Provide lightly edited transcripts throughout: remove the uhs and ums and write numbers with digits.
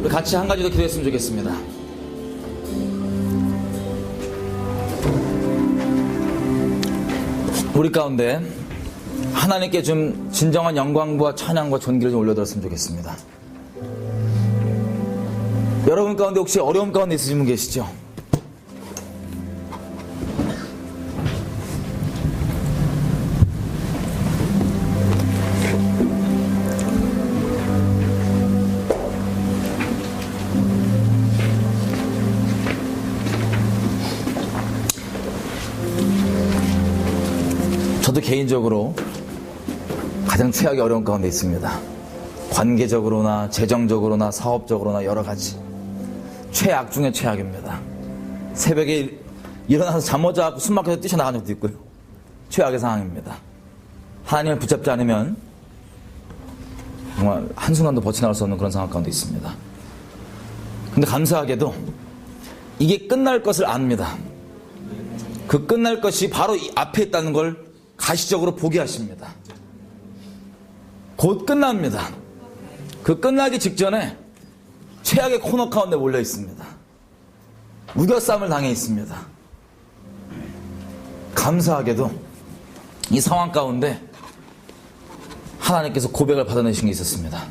우리 같이 한 가지 더 기도했으면 좋겠습니다. 우리 가운데 하나님께 좀 진정한 영광과 찬양과 존귀를 좀 올려드렸으면 좋겠습니다. 여러분 가운데 혹시 어려움 가운데 있으신 분 계시죠? 저도 개인적으로 가장 최악의 어려움 가운데 있습니다. 관계적으로나 재정적으로나 사업적으로나 여러 가지 최악 중에 최악입니다. 새벽에 일어나서 잠 못 자고 숨 막혀서 뛰쳐나간 적도 있고요. 최악의 상황입니다. 하나님을 붙잡지 않으면 정말 한순간도 버텨나갈 수 없는 그런 상황 가운데 있습니다. 근데 감사하게도 이게 끝날 것을 압니다. 그 끝날 것이 바로 이 앞에 있다는 걸 가시적으로 보게 하십니다. 곧 끝납니다. 그 끝나기 직전에 최악의 코너 가운데 몰려 있습니다. 무결싸움을 당해 있습니다. 감사하게도 이 상황 가운데 하나님께서 고백을 받아내신 게 있었습니다.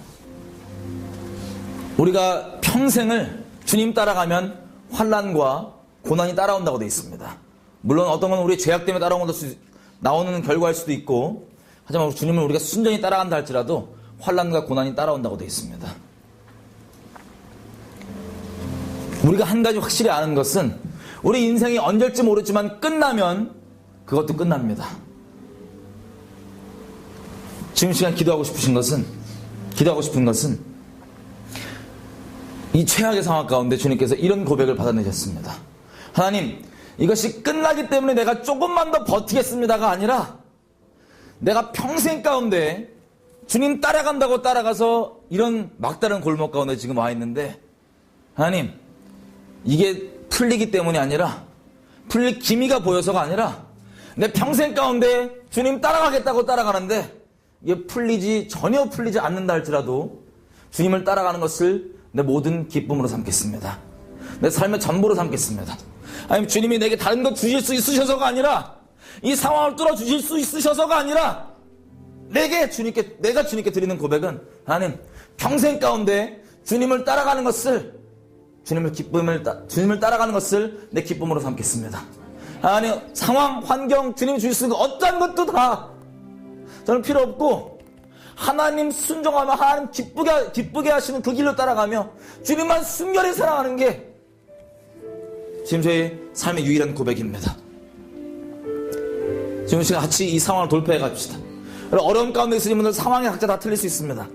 우리가 평생을 주님 따라가면 환난과 고난이 따라온다고 되어 있습니다. 물론 어떤 건 우리의 죄악 때문에 나오는 결과일 수도 있고, 하지만 주님을 우리가 순전히 따라간다 할지라도 환난과 고난이 따라온다고 되어 있습니다. 우리가 한 가지 확실히 아는 것은 우리 인생이 언제일지 모르지만 끝나면 그것도 끝납니다. 지금 시간 기도하고 싶은 것은 이 최악의 상황 가운데 주님께서 이런 고백을 받아내셨습니다. 하나님, 이것이 끝나기 때문에 내가 조금만 더 버티겠습니다가 아니라 내가 평생 가운데 주님 따라간다고 따라가서 이런 막다른 골목 가운데 지금 와 있는데, 하나님, 이게 풀리기 때문이 아니라, 풀릴 기미가 보여서가 아니라 내 평생 가운데 주님 따라가겠다고 따라가는데 이게 전혀 풀리지 않는다 할지라도 주님을 따라가는 것을 내 모든 기쁨으로 삼겠습니다. 내 삶의 전부로 삼겠습니다. 아니면 주님이 내게 다른 것 주실 수 있으셔서가 아니라, 이 상황을 뚫어주실 수 있으셔서가 아니라, 내가 주님께 드리는 고백은, 하나님, 평생 가운데 주님을 따라가는 것을, 주님을 따라가는 것을 내 기쁨으로 삼겠습니다. 하나님, 상황, 환경, 주님이 주실 수 있는 어떠한 것도 다 저는 필요 없고, 하나님 순종하며 하나님 기쁘게 하시는 그 길로 따라가며 주님만 순결히 사랑하는 게 지금 저희 삶의 유일한 고백입니다. 지금 시간 같이 이 상황을 돌파해 갑시다. 어려움 가운데 있으신 분들 상황이 각자 다 틀릴 수 있습니다.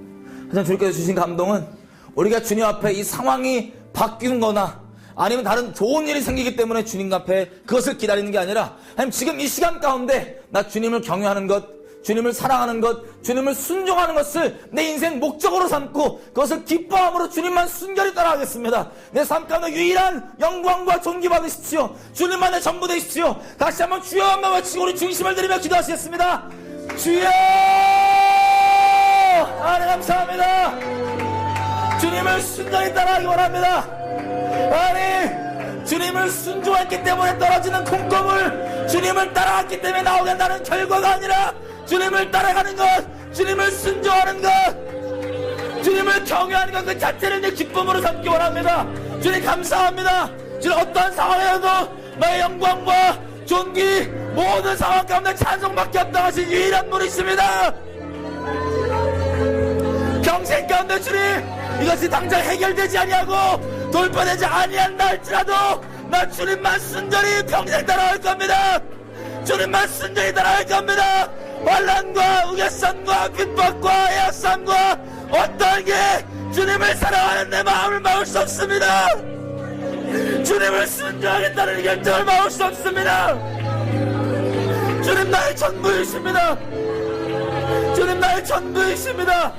하지만 주님께서 주신 감동은 우리가 주님 앞에 이 상황이 바뀌는 거나 아니면 다른 좋은 일이 생기기 때문에 주님 앞에 그것을 기다리는 게 아니라, 아니면 지금 이 시간 가운데 나 주님을 경외하는 것, 주님을 사랑하는 것, 주님을 순종하는 것을 내 인생 목적으로 삼고 그것을 기뻐함으로 주님만 순결히 따라가겠습니다. 내 삶 가운데 유일한 영광과 존귀 받으십시오. 주님만의 전부 되십시오. 다시 한번 주여 한번 외치고 우리 중심을 드리며 기도하시겠습니다. 주여! 하나님 감사합니다. 주님을 순전히 따라가기 원합니다. 하나님, 주님을 순종했기 때문에 떨어지는 콩고물, 주님을 따라갔기 때문에 나오게 한다는 결과가 아니라 주님을 따라가는 것, 주님을 순종하는 것, 주님을 경외하는 것 그 자체를 내 기쁨으로 삼기 원합니다. 주님 감사합니다. 주님 어떠한 상황에서도 나의 영광과 존귀 모든 상황 가운데 찬송밖에 없다 하신 유일한 분이십니다. 평생 가운데 주님, 이것이 당장 해결되지 아니하고 돌파되지 아니한다 할지라도 나 주님만 순전히 평생 따라갈 겁니다. 주님만 순전히 따라갈 겁니다. 환난과 우겨쌈과 핍박과 애약쌈과 어떠한 게 주님을 사랑하는 내 마음을 막을 수 없습니다. 주님을 순종하겠다는 결정을 막을 수 없습니다. 주님 나의 전부이십니다. 주님 나의 전부이십니다.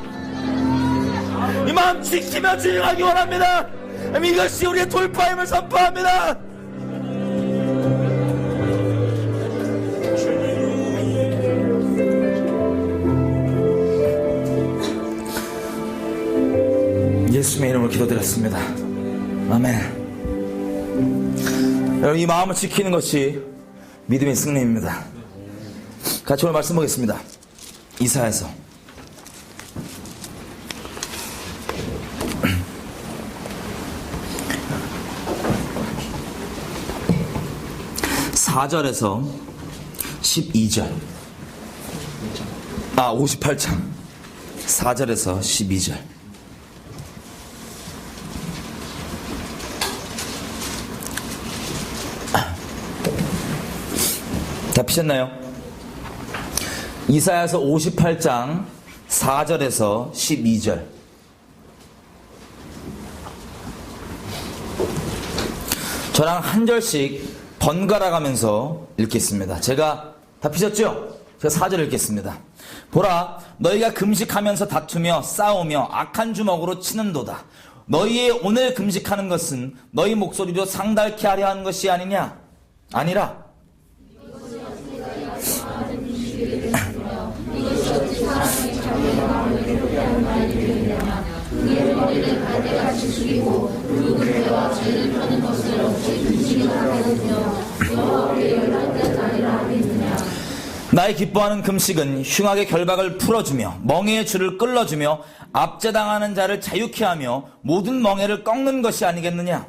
이 마음 지키며 주행하기 원합니다. 이것이 우리의 돌파임을 선포합니다. 예수님의 이름으로 기도드렸습니다. 아멘. 여러분, 이 마음을 지키는 것이 믿음의 승리입니다. 같이 오늘 말씀 보겠습니다. 이사야서 4절에서 12절. 58장 4절에서 12절. 다 피셨나요? 이사야서 58장 4절에서 12절. 저랑 한 절씩 번갈아 가면서 읽겠습니다. 제가 다 피셨죠? 제가 4절 읽겠습니다. 보라, 너희가 금식하면서 다투며 싸우며 악한 주먹으로 치는도다. 너희의 오늘 금식하는 것은 너희 목소리로 상달케 하려 하는 것이 아니냐? 아니라 나의 기뻐하는 금식은 흉악의 결박을 풀어주며 멍에의 줄을 끌어주며 압제당하는 자를 자유케 하며 모든 멍에를 꺾는 것이 아니겠느냐?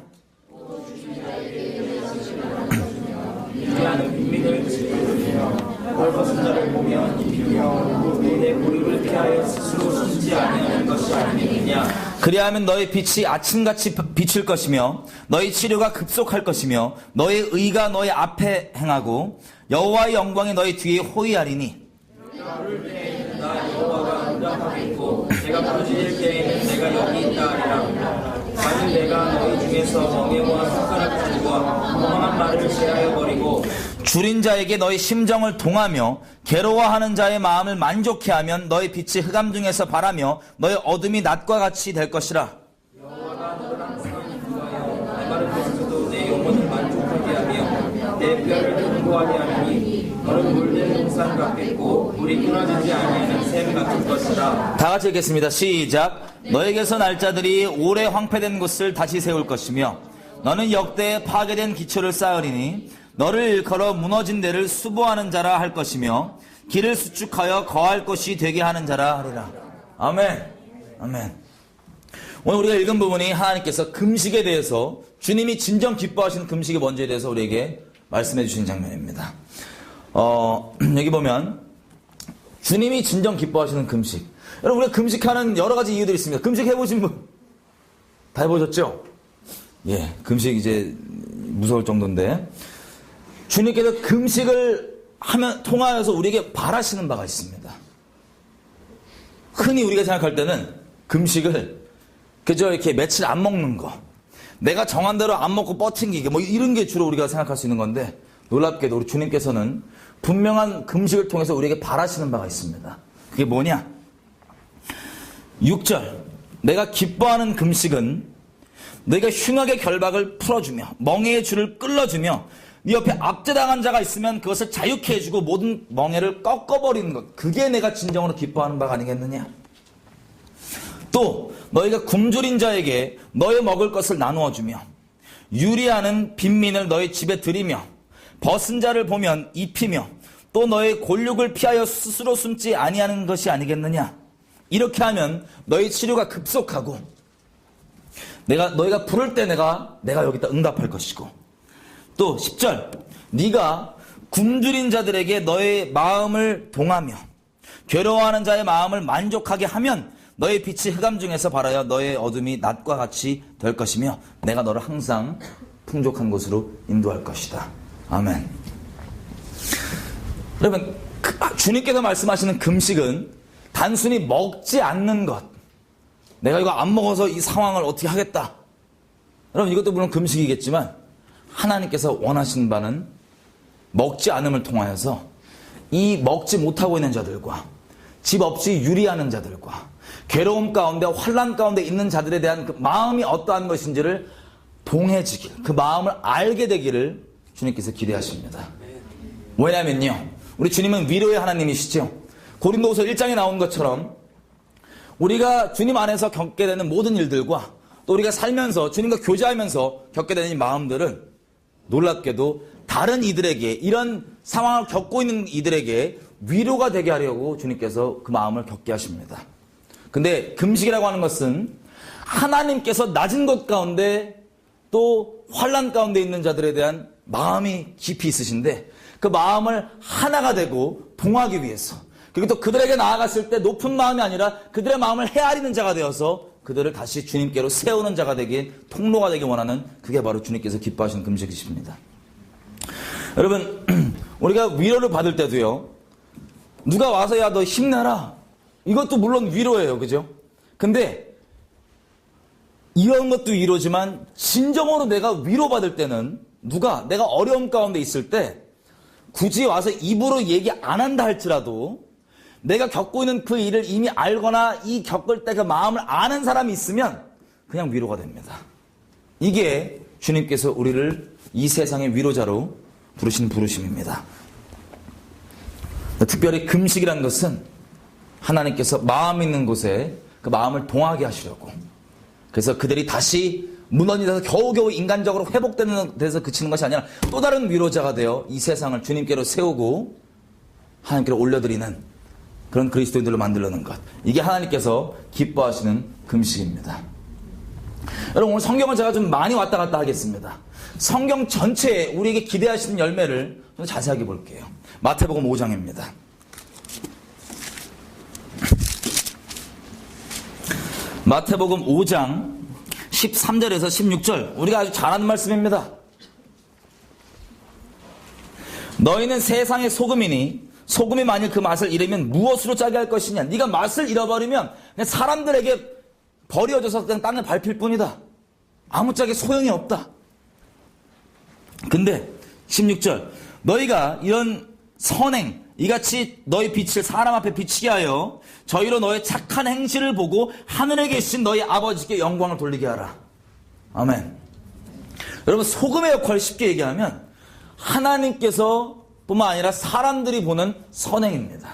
벌벗은 자를 보면 입히며 눈의 고립을 피하여 스스로 숨지 아니하는 것이 아니겠느냐. 그리하면 너의 빛이 아침같이 비칠 것이며 너의 치료가 급속할 것이며 너의 의가 너의 앞에 행하고 여호와의 영광이 너희 뒤에 호위하리니. 나 여호와가 응답하겠고 내가 부르짖을 때에는 내가 여기 있다 하리라. 만일 내가 너희 중에서 멍에와 손가락질과 멍한 말을 제하여 버리고 줄인 자에게 너희 심정을 동하며 괴로워하는 자의 마음을 만족해 하면 너희 빛이 흑암 중에서 바라며 너희 어둠이 낮과 같이 될 것이라. 여호와가 너를 항상 인도하여 메마른 곳에서도 내 영혼을 만족하게 하며 내 뼈를 견고하게 하리니 너는 물든 동산 같겠고 물이 끊어지지 아니하는 샘 같을 것이라. 다 같이 읽겠습니다. 시작. 너에게서 날짜들이 오래 황폐된 곳을 다시 세울 것이며 너는 역대에 파괴된 기초를 쌓으리니 너를 일컬어 무너진 데를 수보하는 자라 할 것이며 길을 수축하여 거할 곳이 되게 하는 자라 하리라. 아멘. 아멘. 오늘 우리가 읽은 부분이 하나님께서 금식에 대해서 주님이 진정 기뻐하시는 금식의 먼저에 대해서 우리에게 말씀해 주신 장면입니다. 여기 보면 주님이 진정 기뻐하시는 금식. 여러분, 우리가 금식하는 여러 가지 이유들이 있습니다. 금식 해보신 분? 다 해보셨죠? 예, 금식 이제 무서울 정도인데 주님께서 금식을 통하여서 우리에게 바라시는 바가 있습니다. 흔히 우리가 생각할 때는 금식을 그저 이렇게 며칠 안 먹는 거, 내가 정한 대로 안 먹고 버팅기기 뭐 이런 게 주로 우리가 생각할 수 있는 건데 놀랍게도 우리 주님께서는 분명한 금식을 통해서 우리에게 바라시는 바가 있습니다. 그게 뭐냐? 6절. 내가 기뻐하는 금식은 너희가 흉악의 결박을 풀어주며 멍에의 줄을 끌어주며 네 옆에 압제당한 자가 있으면 그것을 자유케 해주고 모든 멍에를 꺾어버리는 것. 그게 내가 진정으로 기뻐하는 바가 아니겠느냐. 또 너희가 굶주린 자에게 너희 먹을 것을 나누어 주며 유리하는 빈민을 너희 집에 들이며 벗은 자를 보면 입히며 또 너의 골육을 피하여 스스로 숨지 아니하는 것이 아니겠느냐. 이렇게 하면 너희 치료가 급속하고 너희가 부를 때 내가 여기다 응답할 것이고, 또 10절. 네가 굶주린 자들에게 너의 마음을 동하며 괴로워하는 자의 마음을 만족하게 하면 너의 빛이 흑암 중에서 발하여 너의 어둠이 낮과 같이 될 것이며 내가 너를 항상 풍족한 곳으로 인도할 것이다. 아멘. 여러분, 주님께서 말씀하시는 금식은 단순히 먹지 않는 것, 내가 이거 안 먹어서 이 상황을 어떻게 하겠다. 여러분, 이것도 물론 금식이겠지만 하나님께서 원하시는 바는 먹지 않음을 통하여서 이 먹지 못하고 있는 자들과 집 없이 유리하는 자들과 괴로움 가운데 환난 가운데 있는 자들에 대한 그 마음이 어떠한 것인지를 동해지길, 그 마음을 알게 되기를 주님께서 기대하십니다. 왜냐면요, 우리 주님은 위로의 하나님이시죠. 고린도후서 1장에 나온 것처럼 우리가 주님 안에서 겪게 되는 모든 일들과 또 우리가 살면서 주님과 교제하면서 겪게 되는 이 마음들은 놀랍게도 다른 이들에게, 이런 상황을 겪고 있는 이들에게 위로가 되게 하려고 주님께서 그 마음을 겪게 하십니다. 근데 금식이라고 하는 것은 하나님께서 낮은 것 가운데 또 환난 가운데 있는 자들에 대한 마음이 깊이 있으신데, 그 마음을 하나가 되고 동하기 위해서, 그리고 또 그들에게 나아갔을 때 높은 마음이 아니라 그들의 마음을 헤아리는 자가 되어서 그들을 다시 주님께로 세우는 자가 되기, 통로가 되기 원하는, 그게 바로 주님께서 기뻐하시는 금식이십니다. 여러분, 우리가 위로를 받을 때도요, 누가 와서 야 너 힘내라, 이것도 물론 위로예요, 그죠? 근데 이런 것도 위로지만 진정으로 내가 위로받을 때는, 누가 내가 어려움 가운데 있을 때 굳이 와서 입으로 얘기 안 한다 할지라도 내가 겪고 있는 그 일을 이미 알거나 이 겪을 때 그 마음을 아는 사람이 있으면 그냥 위로가 됩니다. 이게 주님께서 우리를 이 세상의 위로자로 부르신 부르심입니다. 특별히 금식이라는 것은 하나님께서 마음 있는 곳에 그 마음을 동하게 하시려고, 그래서 그들이 다시 문헌이 돼서 겨우겨우 인간적으로 회복되는 데서 그치는 것이 아니라 또 다른 위로자가 되어 이 세상을 주님께로 세우고 하나님께로 올려드리는 그런 그리스도인들로 만들려는 것, 이게 하나님께서 기뻐하시는 금식입니다. 여러분, 오늘 성경을 제가 좀 많이 왔다 갔다 하겠습니다. 성경 전체에 우리에게 기대하시는 열매를 좀 자세하게 볼게요. 마태복음 5장입니다. 마태복음 5장 13절에서 16절, 우리가 아주 잘 아는 말씀입니다. 너희는 세상의 소금이니 소금이 만일 그 맛을 잃으면 무엇으로 짜게 할 것이냐. 네가 맛을 잃어버리면 그냥 사람들에게 버려져서 그냥 땅에 밟힐 뿐이다. 아무짝에 소용이 없다. 근데 16절, 너희가 이런 선행, 이같이 너희 빛을 사람 앞에 비치게 하여 저희로 너의 착한 행실을 보고 하늘에 계신 너희 아버지께 영광을 돌리게 하라. 아멘. 여러분, 소금의 역할을 쉽게 얘기하면 하나님께서 뿐만 아니라 사람들이 보는 선행입니다.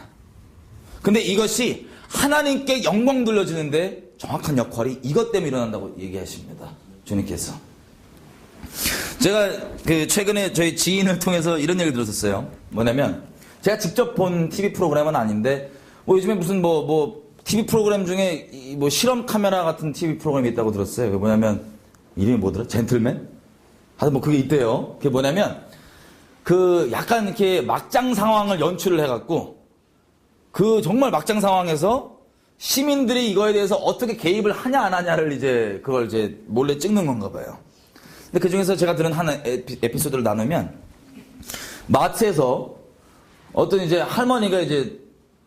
근데 이것이 하나님께 영광 돌려지는데 정확한 역할이 이것 때문에 일어난다고 얘기하십니다. 주님께서. 제가 최근에 저희 지인을 통해서 이런 얘기를 들었었어요. 뭐냐면, 제가 직접 본 TV 프로그램은 아닌데, 요즘에 무슨 TV 프로그램 중에 실험 카메라 같은 TV 프로그램이 있다고 들었어요. 그게 뭐냐면, 이름이 뭐더라? 젠틀맨? 하여튼 그게 있대요. 그게 뭐냐면, 약간 이렇게 막장 상황을 연출을 해갖고, 정말 막장 상황에서 시민들이 이거에 대해서 어떻게 개입을 하냐 안 하냐를 그걸 몰래 찍는 건가 봐요. 근데 그 중에서 제가 들은 한 에피소드를 나누면, 마트에서 어떤 할머니가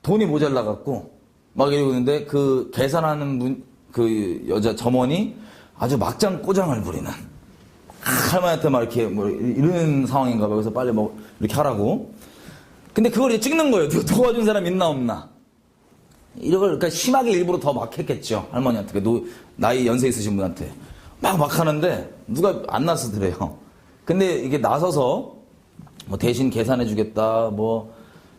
돈이 모자라갖고 막 이러고 있는데 그 계산하는 그 여자 점원이 아주 막장 꼬장을 부리는, 할머니한테 막 이렇게 이런 상황인가 봐요. 그래서 빨리 이렇게 하라고. 근데 그걸 찍는 거예요. 도와준 사람 있나 없나. 이걸 그러니까 심하게 일부러 더 막 했겠죠. 할머니한테. 나이 연세 있으신 분한테. 막 하는데 누가 안 나서더래요. 근데 이게 나서서 대신 계산해 주겠다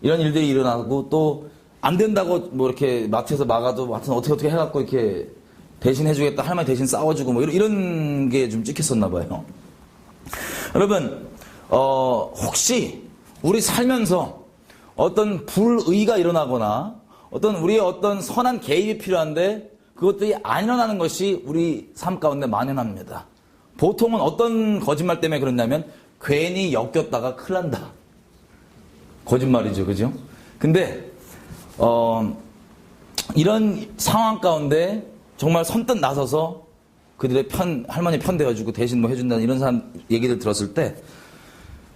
이런 일들이 일어나고, 또 안 된다고 이렇게 마트에서 막아도 하여튼 어떻게 해갖고 이렇게 대신 해주겠다, 할머니 대신 싸워주고 이런 게 좀 찍혔었나 봐요. 여러분, 혹시 우리 살면서 어떤 불의가 일어나거나 우리의 어떤 선한 개입이 필요한데 그것들이 안 일어나는 것이 우리 삶 가운데 만연합니다. 보통은 어떤 거짓말 때문에 그러냐면, 괜히 엮였다가 큰일 난다. 거짓말이죠, 그죠? 근데 이런 상황 가운데 정말 선뜻 나서서 그들의 할머니 편 되어주고 대신 해준다는 이런 사람 얘기를 들었을 때,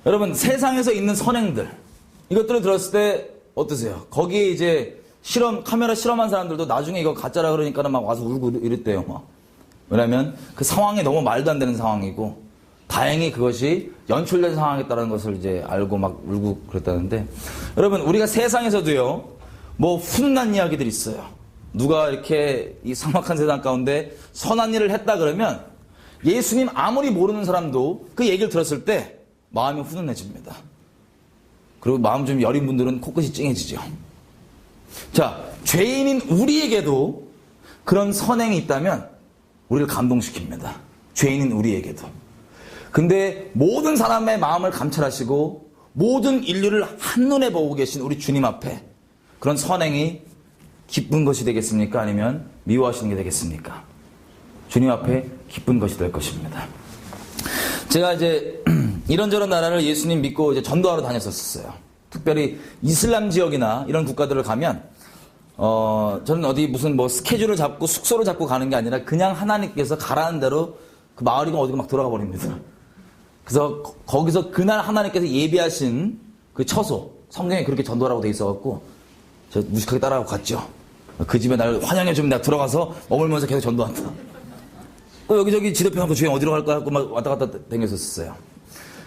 여러분, 세상에서 있는 선행들, 이것들을 들었을 때 어떠세요? 거기에 카메라 실험한 사람들도 나중에 이거 가짜라 그러니까는 막 와서 울고 이랬대요. 왜냐면 그 상황이 너무 말도 안 되는 상황이고, 다행히 그것이 연출된 상황이었다는 것을 알고 막 울고 그랬다는데, 여러분, 우리가 세상에서도요, 훈난 이야기들이 있어요. 누가 이렇게 이 삭막한 세상 가운데 선한 일을 했다 그러면 예수님 아무리 모르는 사람도 그 얘기를 들었을 때 마음이 훈훈해집니다. 그리고 마음 좀 여린 분들은 코끝이 찡해지죠. 자, 죄인인 우리에게도 그런 선행이 있다면 우리를 감동시킵니다. 죄인인 우리에게도. 근데 모든 사람의 마음을 감찰하시고 모든 인류를 한눈에 보고 계신 우리 주님 앞에 그런 선행이 기쁜 것이 되겠습니까? 아니면 미워하시는 게 되겠습니까? 주님 앞에 기쁜 것이 될 것입니다. 제가 이제 이런저런 나라를 예수님 믿고 이제 전도하러 다녔었어요. 특별히 이슬람 지역이나 이런 국가들을 가면 저는 어디 무슨 뭐 스케줄을 잡고 숙소를 잡고 가는 게 아니라 그냥 하나님께서 가라는 대로 그 마을이고 어디고 막 돌아가 버립니다. 그래서 거기서 그날 하나님께서 예비하신 그 처소, 성경에 그렇게 전도하라고 돼 있어갖고 저 무식하게 따라가고 갔죠. 그 집에 날 환영해주면 내가 들어가서 머물면서 계속 전도한다. 또 여기저기 지도표 하고 주행 어디로 갈까 하고 막 왔다 갔다 다녔었어요.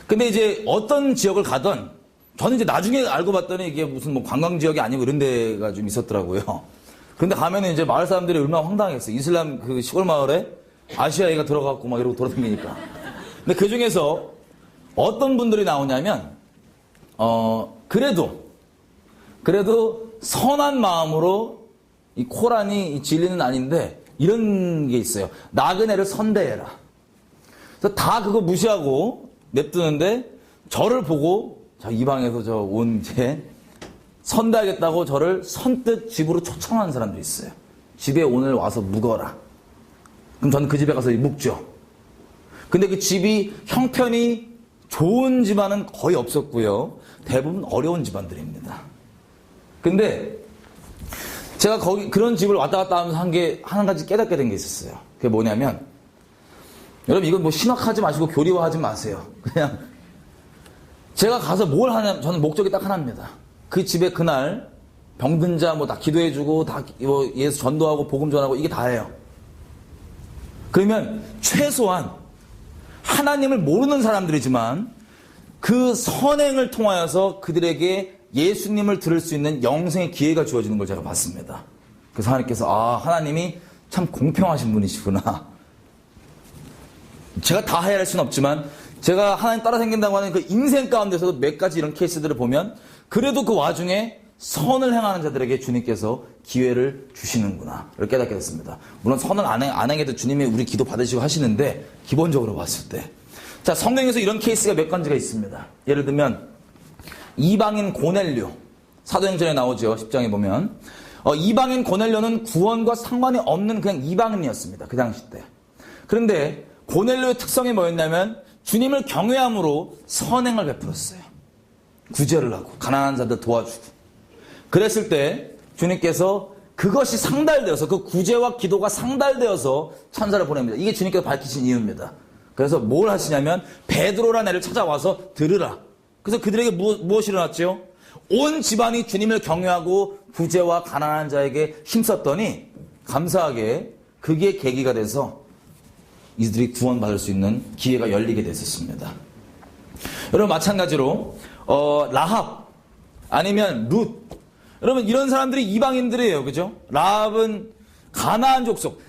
근데 이제 어떤 지역을 가던 저는 이제 나중에 알고 봤더니 이게 무슨 뭐 관광 지역이 아니고 이런 데가 좀 있었더라고요. 근데 가면은 이제 마을 사람들이 얼마나 황당했어요. 이슬람 그 시골 마을에 아시아 애가 들어가고 막 이러고 돌아다니니까. 근데 그 중에서 어떤 분들이 나오냐면, 그래도 선한 마음으로 이 코란이 이 진리는 아닌데 이런 게 있어요. 나그네를 선대해라. 그래서 다 그거 무시하고 냅두는데 저를 보고 자, 이 방에서 저 온 제 선대하겠다고 저를 선뜻 집으로 초청하는 사람도 있어요. 집에 오늘 와서 묵어라. 그럼 저는 그 집에 가서 묵죠. 근데 그 집이 형편이 좋은 집안은 거의 없었고요. 대부분 어려운 집안들입니다. 근데 제가 거기 그런 집을 왔다 갔다 하면서 한 가지 깨닫게 된 게 있었어요. 그게 뭐냐면 여러분 이건 뭐 신학하지 마시고 교리화하지 마세요. 그냥 제가 가서 뭘 하냐 저는 목적이 딱 하나입니다. 그 집에 그날 병든 자 뭐 다 기도해주고 다 뭐 예수 전도하고 복음 전하고 이게 다예요. 그러면 최소한 하나님을 모르는 사람들이지만 그 선행을 통하여서 그들에게 예수님을 들을 수 있는 영생의 기회가 주어지는 걸 제가 봤습니다. 그래서 하나님께서 아 하나님이 참 공평하신 분이시구나. 제가 다 해야 할 수는 없지만 제가 하나님 따라 생긴다고 하는 그 인생 가운데서도 몇 가지 이런 케이스들을 보면 그래도 그 와중에 선을 행하는 자들에게 주님께서 기회를 주시는구나 를 깨닫게 됐습니다. 물론 선을 안 행해도 주님이 우리 기도 받으시고 하시는데 기본적으로 봤을 때 자 성경에서 이런 케이스가 몇 가지가 있습니다. 예를 들면 이방인 고넬료 사도행전에 나오죠. 10장에 보면 이방인 고넬료는 구원과 상관이 없는 그냥 이방인이었습니다. 그 당시 때. 그런데 고넬료의 특성이 뭐였냐면 주님을 경외함으로 선행을 베풀었어요. 구제를 하고 가난한 자들 도와주고 그랬을 때 주님께서 그것이 상달되어서 그 구제와 기도가 상달되어서 천사를 보냅니다. 이게 주님께서 밝히신 이유입니다. 그래서 뭘 하시냐면 베드로라는 애를 찾아와서 들으라. 그래서 그들에게 무엇이 일어났죠? 온 집안이 주님을 경외하고 구제와 가난한 자에게 힘썼더니 감사하게 그게 계기가 돼서 이들이 구원받을 수 있는 기회가 열리게 됐었습니다. 여러분 마찬가지로 라합 아니면 룻 여러분 이런 사람들이 이방인들이에요. 그죠? 라합은 가나안 족속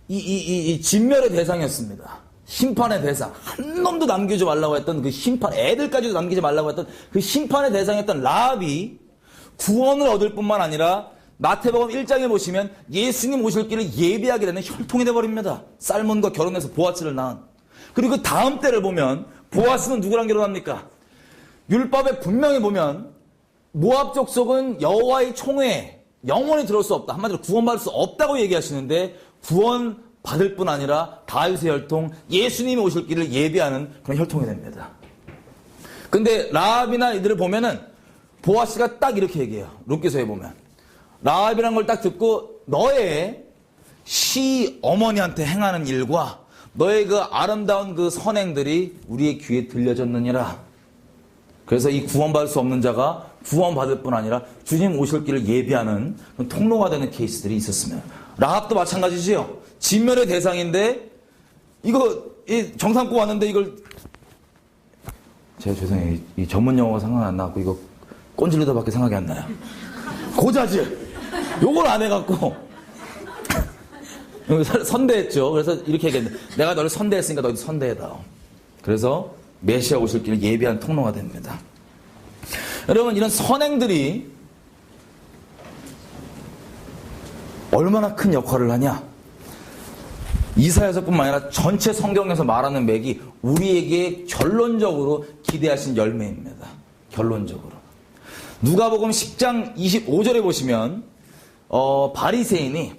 이 진멸의 대상이었습니다. 심판의 대상 한 놈도 남기지 말라고 했던 그 심판 애들까지도 남기지 말라고 했던 그 심판의 대상이었던 라합이 구원을 얻을 뿐만 아니라 마태복음 1장에 보시면 예수님 오실 길을 예비하게 되는 혈통이 돼버립니다. 살몬과 결혼해서 보아스를 낳은. 그리고 그 다음 때를 보면 보아스는 누구랑 결혼합니까? 율법에 분명히 보면 모압 족속은 여호와의 총회에 영원히 들어올 수 없다. 한마디로 구원받을 수 없다고 얘기하시는데 구원받을 뿐 아니라 다윗의 혈통 예수님이 오실 길을 예비하는 그런 혈통이 됩니다. 근데 라합이나 이들을 보면은 보아스가 딱 이렇게 얘기해요. 룻기서에 보면 라합이라는 걸 딱 듣고 너의 시어머니한테 행하는 일과 너의 그 아름다운 그 선행들이 우리의 귀에 들려졌느니라. 그래서 이 구원받을 수 없는 자가 구원받을 뿐 아니라 주님 오실 길을 예비하는 통로가 되는 케이스들이 있었습니다. 라합도 마찬가지지요. 진멸의 대상인데 이거 정상고 왔는데 이걸 제가 죄송해요. 이 전문 용어가 생각 안 나고 이거 꼰질르다밖에 생각이 안 나요. 고자질 요걸 안 해갖고 선대했죠. 그래서 이렇게 얘기했는데 내가 너를 선대했으니까 너희도 선대해다오. 그래서 메시아 오실 길을 예비한 통로가 됩니다. 여러분 이런 선행들이 얼마나 큰 역할을 하냐? 이사야서뿐만 아니라 전체 성경에서 말하는 맥이 우리에게 결론적으로 기대하신 열매입니다. 결론적으로. 누가복음 10장 25절에 보시면 바리새인이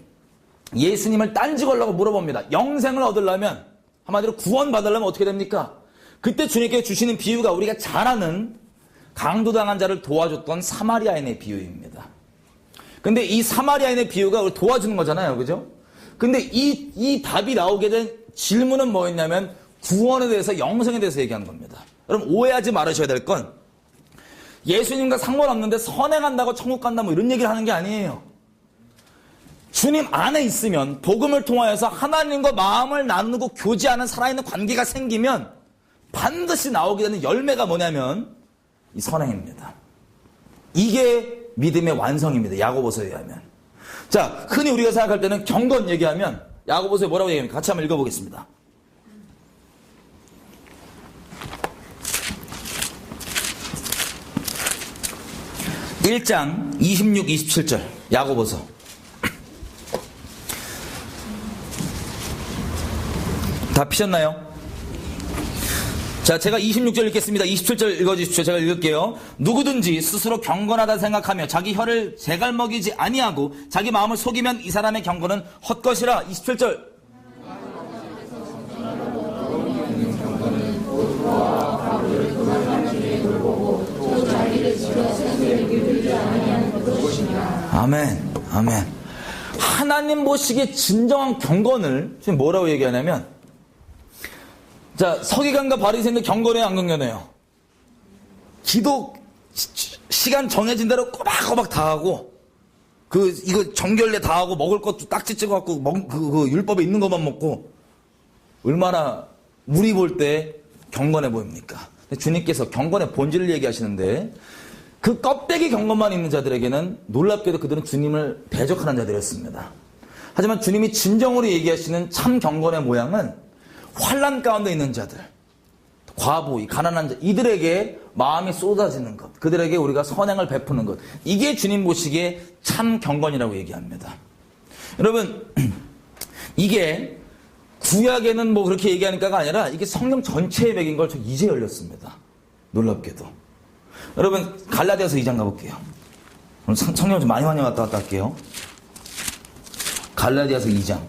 예수님을 딴지 걸라고 물어봅니다. 영생을 얻으려면, 한마디로 구원 받으려면 어떻게 됩니까? 그때 주님께 주시는 비유가 우리가 잘 아는 강도당한 자를 도와줬던 사마리아인의 비유입니다. 근데 이 사마리아인의 비유가 우리 도와주는 거잖아요. 그죠? 근데 이 답이 나오게 된 질문은 뭐였냐면 구원에 대해서, 영생에 대해서 얘기한 겁니다. 여러분 오해하지 말으셔야 될 건 예수님과 상관없는데 선행한다고 천국 간다 뭐 이런 얘기를 하는 게 아니에요. 주님 안에 있으면, 복음을 통하여서 하나님과 마음을 나누고 교제하는 살아있는 관계가 생기면 반드시 나오게 되는 열매가 뭐냐면 이 선행입니다. 이게 믿음의 완성입니다. 야고보서에 의하면. 자, 흔히 우리가 생각할 때는 경건 얘기하면 야고보서에 뭐라고 얘기합니까? 같이 한번 읽어보겠습니다. (1장) 26, 27절 야고보서. 다 피셨나요? 자, 제가 26절 읽겠습니다. 27절 읽어주십시오. 제가 읽을게요. 누구든지 스스로 경건하다 생각하며 자기 혀를 제갈먹이지 아니하고 자기 마음을 속이면 이 사람의 경건은 헛것이라. 27절. 아멘, 아멘. 하나님 보시기에 진정한 경건을 지금 뭐라고 얘기하냐면, 자, 서기관과 바리새인들 경건해요, 안 경건해요? 기도 시간 정해진 대로 꼬박꼬박 다 하고, 이거 정결례 다 하고, 먹을 것도 딱지 찍어갖고 그 율법에 있는 것만 먹고, 얼마나 우리 볼 때 경건해 보입니까? 주님께서 경건의 본질을 얘기하시는데, 그 껍데기 경건만 있는 자들에게는 놀랍게도 그들은 주님을 대적하는 자들이었습니다. 하지만 주님이 진정으로 얘기하시는 참 경건의 모양은 환난 가운데 있는 자들, 과부, 가난한 자, 이들에게 마음이 쏟아지는 것, 그들에게 우리가 선행을 베푸는 것, 이게 주님 보시기에 참 경건이라고 얘기합니다. 여러분, 이게 구약에는 뭐 그렇게 얘기하니까가 아니라 이게 성경 전체의 맥인 걸 저 이제 열렸습니다. 놀랍게도. 여러분, 갈라디아서 2장 가볼게요. 오늘 성경 좀 많이 왔다 갔다 할게요. 갈라디아서 2장.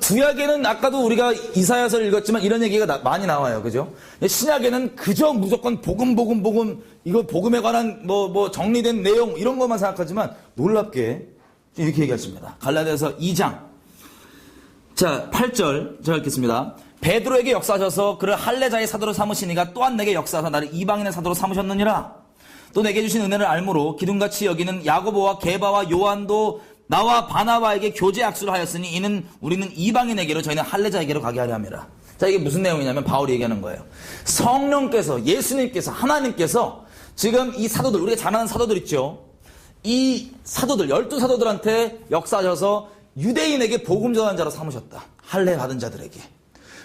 구약에는 아까도 우리가 이사야서를 읽었지만 이런 얘기가 많이 나와요. 그죠? 신약에는 그저 무조건 복음, 이거 복음에 관한 뭐 정리된 내용 이런 것만 생각하지만 놀랍게 이렇게 얘기하십니다. 갈라디아서 2장. 자, 8절 제가 읽겠습니다. 베드로에게 역사하셔서 그를 할례자의 사도로 삼으시니가 또한 내게 역사하사 나를 이방인의 사도로 삼으셨느니라. 또 내게 주신 은혜를 알므로 기둥같이 여기는 야고보와 게바와 요한도 나와 바나바에게 교제 악수를 하였으니 이는 우리는 이방인에게로 저희는 할례자에게로 가게 하려 함이라. 자, 이게 무슨 내용이냐면 바울이 얘기하는 거예요. 성령께서, 예수님께서, 하나님께서 지금 이 사도들, 우리가 잘 아는 사도들 있죠. 이 사도들, 12사도들한테 역사하셔서 유대인에게 복음 전하는 자로 삼으셨다. 할례 받은 자들에게.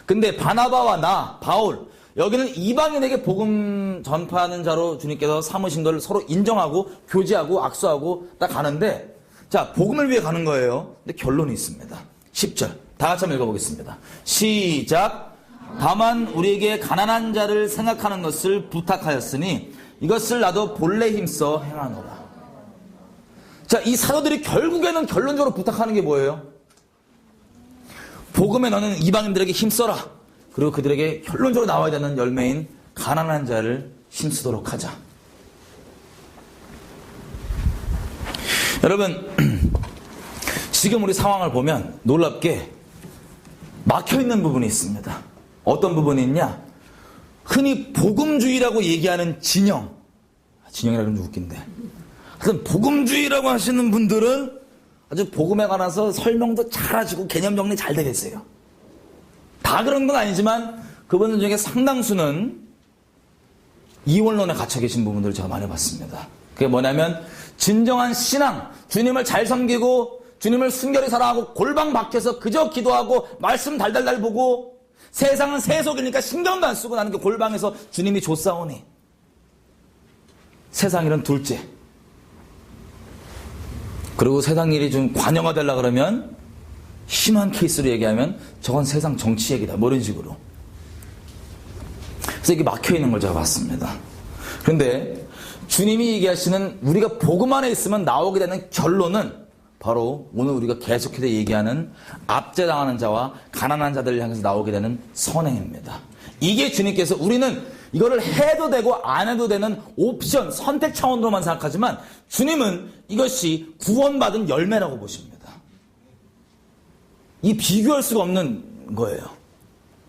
근데 바나바와 나, 바울, 여기는 이방인에게 복음 전파하는 자로 주님께서 삼으신 걸 서로 인정하고 교제하고 악수하고 딱 가는데, 자, 복음을 위해 가는 거예요. 근데 결론이 있습니다. 10절. 다 같이 한번 읽어보겠습니다. 시작. 다만 우리에게 가난한 자를 생각하는 것을 부탁하였으니 이것을 나도 본래 힘써 행하노라. 자, 이 사도들이 결국에는 결론적으로 부탁하는 게 뭐예요? 복음에 너는 이방인들에게 힘써라. 그리고 그들에게 결론적으로 나와야 되는 열매인 가난한 자를 힘쓰도록 하자. 여러분, 지금 우리 상황을 보면 놀랍게 막혀있는 부분이 있습니다. 어떤 부분이 있냐? 흔히 복음주의라고 얘기하는 진영이라고 하면 웃긴데, 하여튼 복음주의라고 하시는 분들은 아주 복음에 관해서 설명도 잘하시고 개념 정리 잘 되겠어요. 다 그런 건 아니지만 그분들 중에 상당수는 이원론에 갇혀 계신 부분들을 제가 많이 봤습니다. 그게 뭐냐면 진정한 신앙, 주님을 잘 섬기고 주님을 순결히 사랑하고 골방 박혀서 그저 기도하고 말씀 달달달 보고 세상은 세속이니까 신경도 안 쓰고 나는 그 골방에서 주님이 줬사오니 세상 일은 둘째, 그리고 세상 일이 좀 관영화되려 그러면 심한 케이스로 얘기하면 저건 세상 정치 얘기다. 뭐 이런 식으로. 그래서 이게 막혀 있는 걸 제가 봤습니다. 그런데 주님이 얘기하시는 우리가 복음 안에 있으면 나오게 되는 결론은 바로 오늘 우리가 계속해서 얘기하는 압제당하는 자와 가난한 자들을 향해서 나오게 되는 선행입니다. 이게 주님께서 우리는 이거를 해도 되고 안 해도 되는 옵션, 선택 차원으로만 생각하지만 주님은 이것이 구원받은 열매라고 보십니다. 이 비교할 수가 없는 거예요.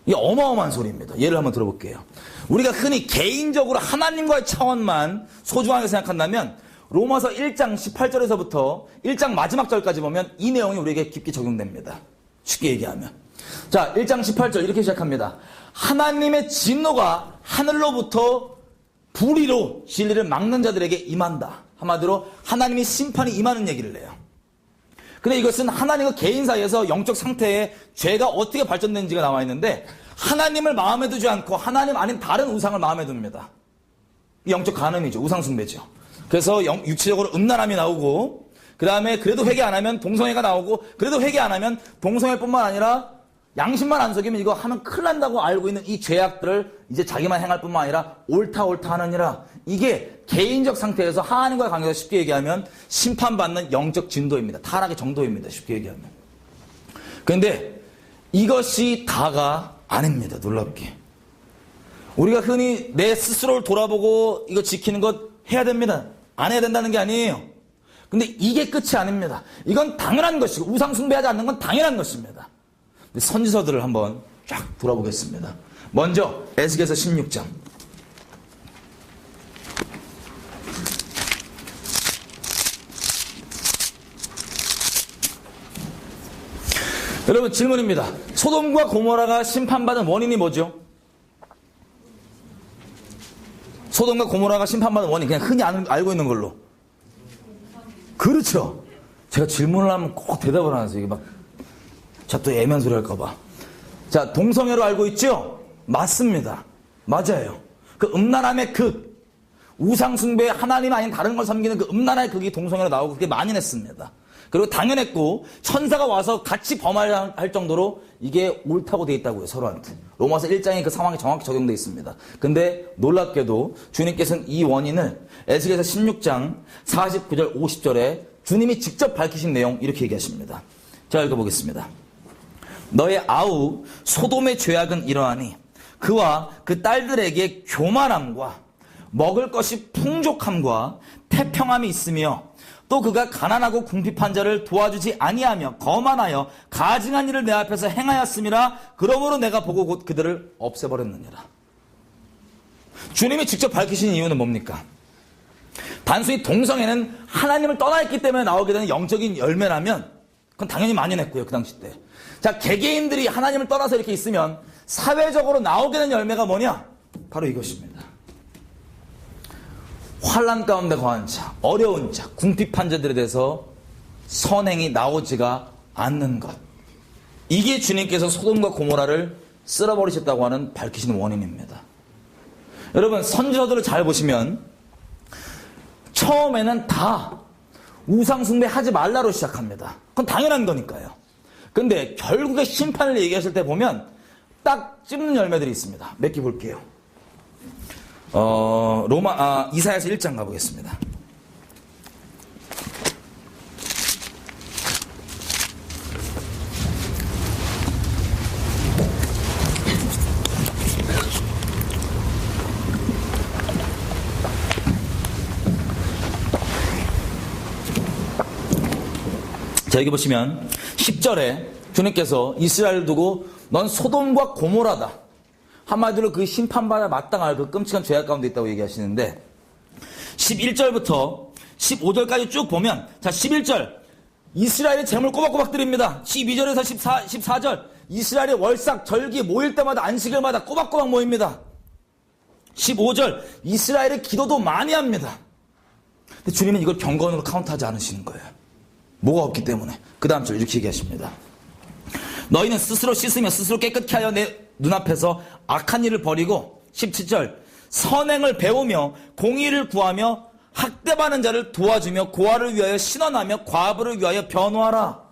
이 어마어마한 소리입니다. 예를 한번 들어볼게요. 우리가 흔히 개인적으로 하나님과의 차원만 소중하게 생각한다면 로마서 1장 18절에서부터 1장 마지막 절까지 보면 이 내용이 우리에게 깊게 적용됩니다. 쉽게 얘기하면. 자, 1장 18절 이렇게 시작합니다. 하나님의 진노가 하늘로부터 불의로 진리를 막는 자들에게 임한다. 한마디로 하나님의 심판이 임하는 얘기를 해요. 근데 이것은 하나님과 개인 사이에서 영적 상태에 죄가 어떻게 발전되는지가 나와 있는데 하나님을 마음에 두지 않고 하나님 아닌 다른 우상을 마음에 둡니다. 영적 간음이죠. 우상숭배죠. 그래서 육체적으로 음란함이 나오고 그 다음에 그래도 회개 안 하면 동성애가 나오고 그래도 회개 안 하면 동성애뿐만 아니라 양심만 안 속이면 이거 하면 큰일 난다고 알고 있는 이 죄악들을 이제 자기만 행할 뿐만 아니라 옳다 하느니라. 이게 개인적 상태에서 하나님과의 관계에서 쉽게 얘기하면 심판받는 영적 진도입니다. 타락의 정도입니다. 쉽게 얘기하면. 그런데 이것이 다가 아닙니다. 놀랍게. 우리가 흔히 내 스스로를 돌아보고 이거 지키는 것 해야 됩니다. 안 해야 된다는 게 아니에요. 근데 이게 끝이 아닙니다. 이건 당연한 것이고 우상 숭배하지 않는 건 당연한 것입니다. 선지서들을 한번 쫙 돌아보겠습니다. 먼저 에스겔서 16장. 여러분 질문입니다. 소돔과 고모라가 심판받은 원인이 뭐죠? 소돔과 고모라가 심판받은 원인 그냥 흔히 알고 있는 걸로. 그렇죠. 제가 질문을 하면 꼭 대답을 안 하세요. 이게 막 자, 또 애매한 소리 할까봐. 자, 동성애로 알고 있죠? 맞습니다. 맞아요. 그 음란함의 극, 우상숭배 하나님 아닌 다른 걸 섬기는 그 음란함의 극이 동성애로 나오고 그게 만연했습니다. 그리고 당연했고 천사가 와서 같이 범할 정도로 이게 옳다고 돼 있다고요. 서로한테. 로마서 1장에 그 상황이 정확히 적용돼 있습니다. 근데 놀랍게도 주님께서는 이 원인을 에스겔서 16장 49절 50절에 주님이 직접 밝히신 내용 이렇게 얘기하십니다. 제가 읽어보겠습니다. 너의 아우 소돔의 죄악은 이러하니 그와 그 딸들에게 교만함과 먹을 것이 풍족함과 태평함이 있으며 또 그가 가난하고 궁핍한 자를 도와주지 아니하며 거만하여 가증한 일을 내 앞에서 행하였음이라. 그러므로 내가 보고 곧 그들을 없애버렸느니라. 주님이 직접 밝히신 이유는 뭡니까? 단순히 동성애는 하나님을 떠나 있기 때문에 나오게 되는 영적인 열매라면 그건 당연히 만연했고요. 그 당시 때. 자, 개개인들이 하나님을 떠나서 이렇게 있으면 사회적으로 나오게 되는 열매가 뭐냐? 바로 이것입니다. 환난 가운데 거한 자, 어려운 자, 궁핍한 자들에 대해서 선행이 나오지가 않는 것. 이게 주님께서 소돔과 고모라를 쓸어버리셨다고 하는 밝히시는 원인입니다. 여러분 선지서들을 잘 보시면 처음에는 다 우상숭배 하지 말라로 시작합니다. 그건 당연한 거니까요. 근데 결국에 심판을 얘기하실 때 보면 딱 찝는 열매들이 있습니다. 몇 개 볼게요. 이사야서 1장 가보겠습니다. 자, 여기 보시면 10절에 주님께서 이스라엘을 두고 넌 소돔과 고모라다. 한마디로 그 심판받아 마땅할 그 끔찍한 죄악 가운데 있다고 얘기하시는데 11절부터 15절까지 쭉 보면 자 11절 이스라엘의 재물 꼬박꼬박 드립니다. 12절에서 14절 이스라엘의 월삭 절기 모일 때마다 안식일마다 꼬박꼬박 모입니다. 15절 이스라엘의 기도도 많이 합니다. 근데 주님은 이걸 경건으로 카운트하지 않으시는 거예요. 뭐가 없기 때문에. 그 다음 절 이렇게 얘기하십니다. 너희는 스스로 씻으며 스스로 깨끗게 하여 내 눈앞에서 악한 일을 버리고 17절 선행을 배우며 공의를 구하며 학대받는 자를 도와주며 고아를 위하여 신원하며 과부를 위하여 변호하라.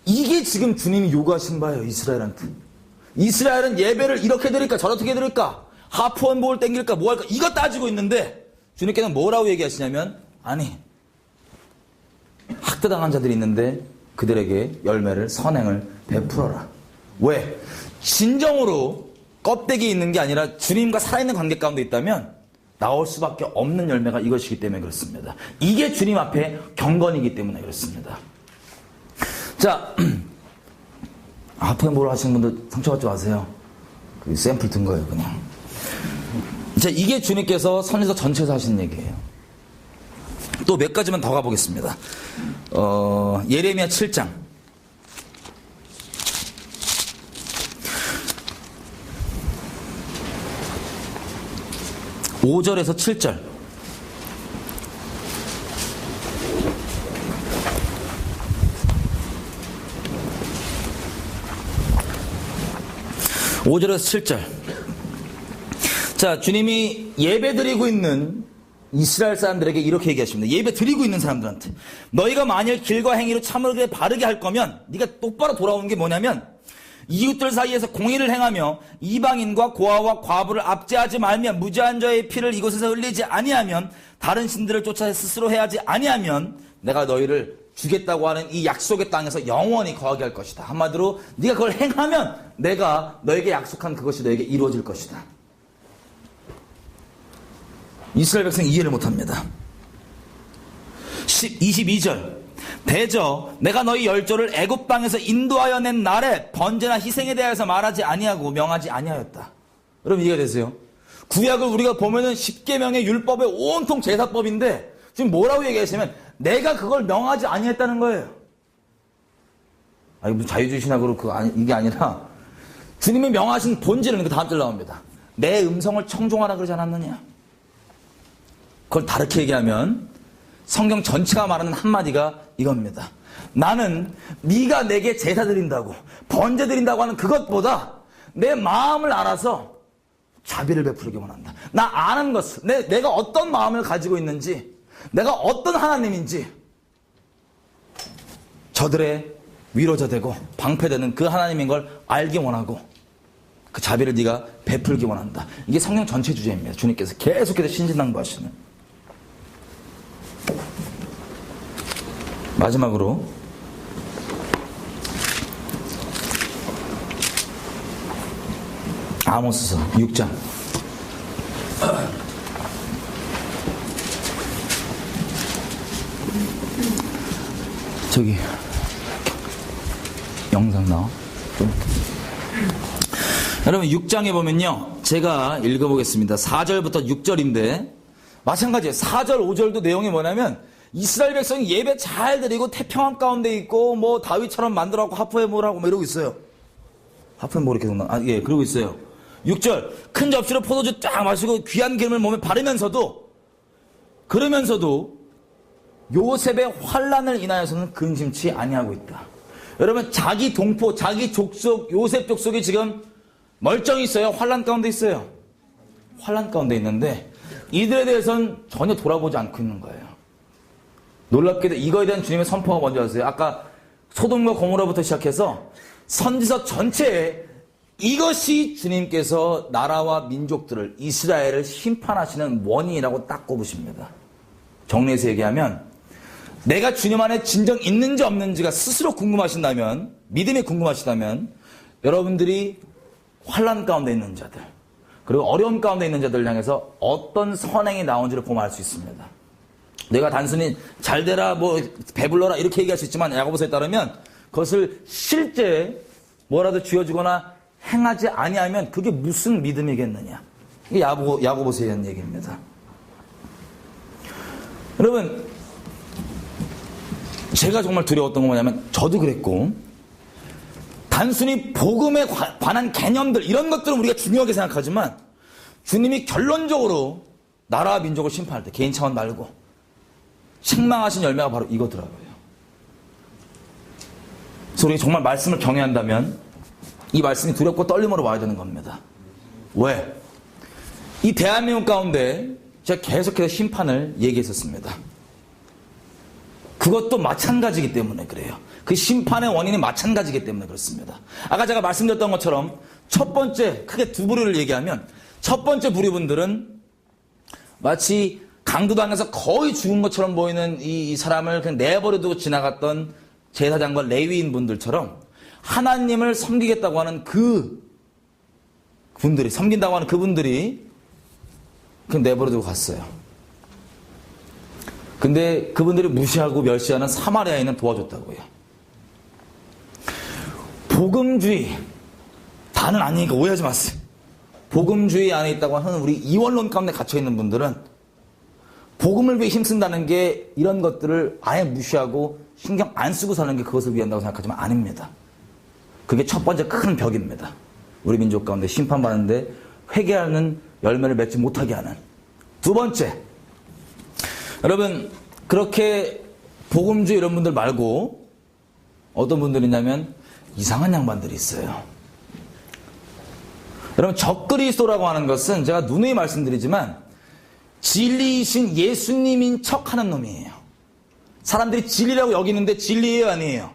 이게 지금 주님이 요구하신 바예요, 이스라엘한테. 이스라엘은 예배를 이렇게 드릴까 저렇게 드릴까 하프원복을 땡길까 뭐 할까 이거 따지고 있는데 주님께서는 뭐라고 얘기하시냐면 아니 학대당한 자들이 있는데 그들에게 열매를 선행을 베풀어라. 왜? 진정으로 껍데기 있는 게 아니라 주님과 살아있는 관계 가운데 있다면 나올 수밖에 없는 열매가 이것이기 때문에 그렇습니다. 이게 주님 앞에 경건이기 때문에 그렇습니다. 자, 하프앤볼을 하시는 분들 상처받지 마세요. 그 샘플 든 거예요, 그냥. 자, 이게 주님께서 선지서 전체에서 하신 얘기예요. 또 몇 가지만 더 가보겠습니다. 예레미야 7장. (5절에서) 7절. (5절에서) 7절. 자, 주님이 예배 드리고 있는 이스라엘 사람들에게 이렇게 얘기하십니다. 예배 드리고 있는 사람들한테 너희가 만일 길과 행위로 참으게 바르게 할 거면 네가 똑바로 돌아오는 게 뭐냐면 이웃들 사이에서 공의를 행하며 이방인과 고아와 과부를 압제하지 말며 무죄한 자의 피를 이곳에서 흘리지 아니하면 다른 신들을 쫓아 스스로 해하지 아니하면 내가 너희를 주겠다고 하는 이 약속의 땅에서 영원히 거하게 할 것이다. 한마디로 네가 그걸 행하면 내가 너에게 약속한 그것이 너에게 이루어질 것이다. 이스라엘 백성이 이해를 못합니다. 22절. 대저 내가 너희 열조를 애굽 땅에서 인도하여 낸 날에 번제나 희생에 대하여서 말하지 아니하고 명하지 아니하였다. 여러분 이해가 되세요? 구약을 우리가 보면은 10계명의 율법의 온통 제사법인데 지금 뭐라고 얘기하시면 내가 그걸 명하지 아니했다는 거예요. 아니 무슨 자유주의신학으로 이게 아니라 주님이 명하신 본질은 그 다음 절 나옵니다. 내 음성을 청종하라 그러지 않았느냐. 그걸 다르게 얘기하면 성경 전체가 말하는 한마디가 이겁니다. 나는 네가 내게 제사 드린다고 번제 드린다고 하는 그것보다 내 마음을 알아서 자비를 베풀기 원한다. 나 아는 것을 내가 어떤 마음을 가지고 있는지 내가 어떤 하나님인지 저들의 위로자 되고 방패되는 그 하나님인 걸 알기 원하고 그 자비를 네가 베풀기 원한다. 이게 성경 전체 주제입니다. 주님께서 계속해서 신진당부하시는. 마지막으로 아모스서 6장. 저기 영상 나와? 여러분 6장에 보면요, 제가 읽어보겠습니다. 4절부터 6절인데 마찬가지예요. 4절 5절도 내용이 뭐냐면 이스라엘 백성이 예배 잘 드리고 태평함 가운데 있고 뭐 다윗처럼 만들어갖고 하프앤볼하고 뭐 이러고 있어요. 하프앤볼 이렇게 그러고 있어요. 6절 큰 접시로 포도주 쫙 마시고 귀한 기름을 몸에 바르면서도 그러면서도 요셉의 환난을 인하여서는 근심치 아니하고 있다. 여러분 자기 동포 자기 족속 요셉 족속이 지금 멀쩡히 있어요? 환난 가운데 있어요? 환난 가운데 있는데 이들에 대해서는 전혀 돌아보지 않고 있는 거예요. 놀랍게도 이거에 대한 주님의 선포가 뭔지 아세요? 아까 소돔과 고모라부터 시작해서 선지서 전체에 이것이 주님께서 나라와 민족들을 이스라엘을 심판하시는 원인이라고 딱 꼽으십니다. 정리해서 얘기하면 내가 주님 안에 진정 있는지 없는지가 스스로 궁금하신다면 믿음이 궁금하시다면 여러분들이 환난 가운데 있는 자들 그리고 어려움 가운데 있는 자들을 향해서 어떤 선행이 나온지를 보면 알 수 있습니다. 내가 단순히 잘되라 뭐 배불러라 이렇게 얘기할 수 있지만 야고보서에 따르면 그것을 실제 뭐라도 쥐어주거나 행하지 아니하면 그게 무슨 믿음이겠느냐. 이게 야고보서에 대한 얘기입니다. 여러분 제가 정말 두려웠던 건 뭐냐면 저도 그랬고 단순히 복음에 관한 개념들 이런 것들은 우리가 중요하게 생각하지만 주님이 결론적으로 나라와 민족을 심판할 때 개인 차원 말고 책망하신 열매가 바로 이거더라고요. 그래서 우리가 정말 말씀을 경외한다면 이 말씀이 두렵고 떨림으로 와야 되는 겁니다. 왜? 이 대한민국 가운데 제가 계속해서 심판을 얘기했었습니다. 그것도 마찬가지이기 때문에 그래요. 그 심판의 원인이 마찬가지이기 때문에 그렇습니다. 아까 제가 말씀드렸던 것처럼 첫 번째, 크게 두 부류를 얘기하면 첫 번째 부류분들은 마치 강도당에서 거의 죽은 것처럼 보이는 이 사람을 그냥 내버려두고 지나갔던 제사장과 레위인 분들처럼 하나님을 섬기겠다고 하는 그분들이, 섬긴다고 하는 그분들이 그냥 내버려두고 갔어요. 근데 그분들이 무시하고 멸시하는 사마리아인은 도와줬다고요. 복음주의, 다는 아니니까 오해하지 마세요. 복음주의 안에 있다고 하는 우리 이원론 가운데 갇혀있는 분들은 복음을 위해 힘쓴다는 게 이런 것들을 아예 무시하고 신경 안 쓰고 사는 게 그것을 위한다고 생각하지만 아닙니다. 그게 첫 번째 큰 벽입니다. 우리 민족 가운데 심판받는데 회개하는 열매를 맺지 못하게 하는. 두 번째, 여러분 그렇게 복음주의 이런 분들 말고 어떤 분들이 있냐면 이상한 양반들이 있어요. 여러분 적그리스도라고 하는 것은 제가 누누이 말씀드리지만 진리이신 예수님인 척하는 놈이에요. 사람들이 진리라고 여기는데 진리예요 아니에요?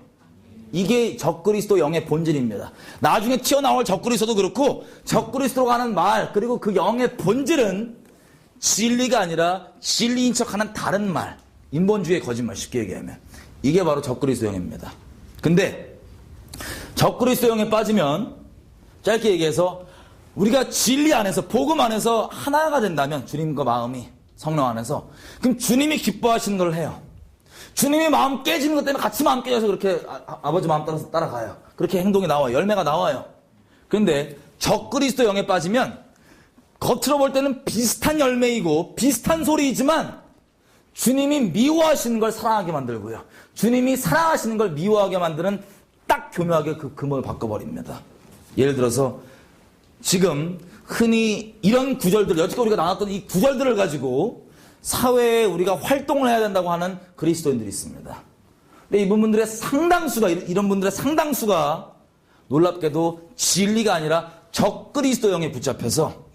이게 적그리스도 영의 본질입니다. 나중에 튀어나올 적그리스도도 그렇고 적그리스도라고 하는 말 그리고 그 영의 본질은 진리가 아니라 진리인 척하는 다른 말, 인본주의의 거짓말 쉽게 얘기하면 이게 바로 적그리스도 영입니다. 근데 적그리스도 영에 빠지면 짧게 얘기해서 우리가 진리 안에서 복음 안에서 하나가 된다면 주님과 마음이 성령 안에서 그럼 주님이 기뻐하시는 걸 해요. 주님이 마음 깨지는 것 때문에 같이 마음 깨져서 그렇게 아버지 마음 따라서 따라가요. 그렇게 행동이 나와요. 열매가 나와요. 그런데 적그리스도 영에 빠지면 겉으로 볼 때는 비슷한 열매이고 비슷한 소리이지만 주님이 미워하시는 걸 사랑하게 만들고요. 주님이 사랑하시는 걸 미워하게 만드는 딱 교묘하게 그 근본을 바꿔버립니다. 예를 들어서 지금 흔히 이런 구절들, 여태껏 우리가 나눴던 이 구절들을 가지고 사회에 우리가 활동을 해야 된다고 하는 그리스도인들이 있습니다. 근데 이분들의 상당수가, 이런 분들의 상당수가 놀랍게도 진리가 아니라 적그리스도형에 붙잡혀서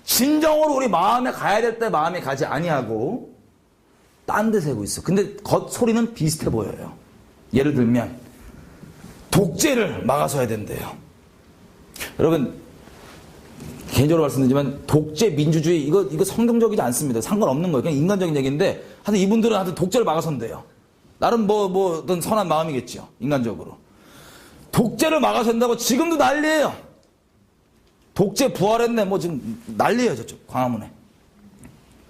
진정으로 우리 마음에 가야 될 때 마음에 가지 아니하고 딴 데 세고 있어. 근데 겉소리는 비슷해 보여요. 예를 들면 독재를 막아서야 된대요. 여러분 개인적으로 말씀드리지만 독재 민주주의 이거 성경적이지 않습니다. 상관없는 거예요. 그냥 인간적인 얘기인데 하여튼 이분들은 하여튼 독재를 막아선대요. 나름 뭐 어떤 선한 마음이겠죠. 인간적으로. 독재를 막아서 한다고 지금도 난리예요. 독재 부활했네. 뭐 지금 난리예요. 저쪽 광화문에.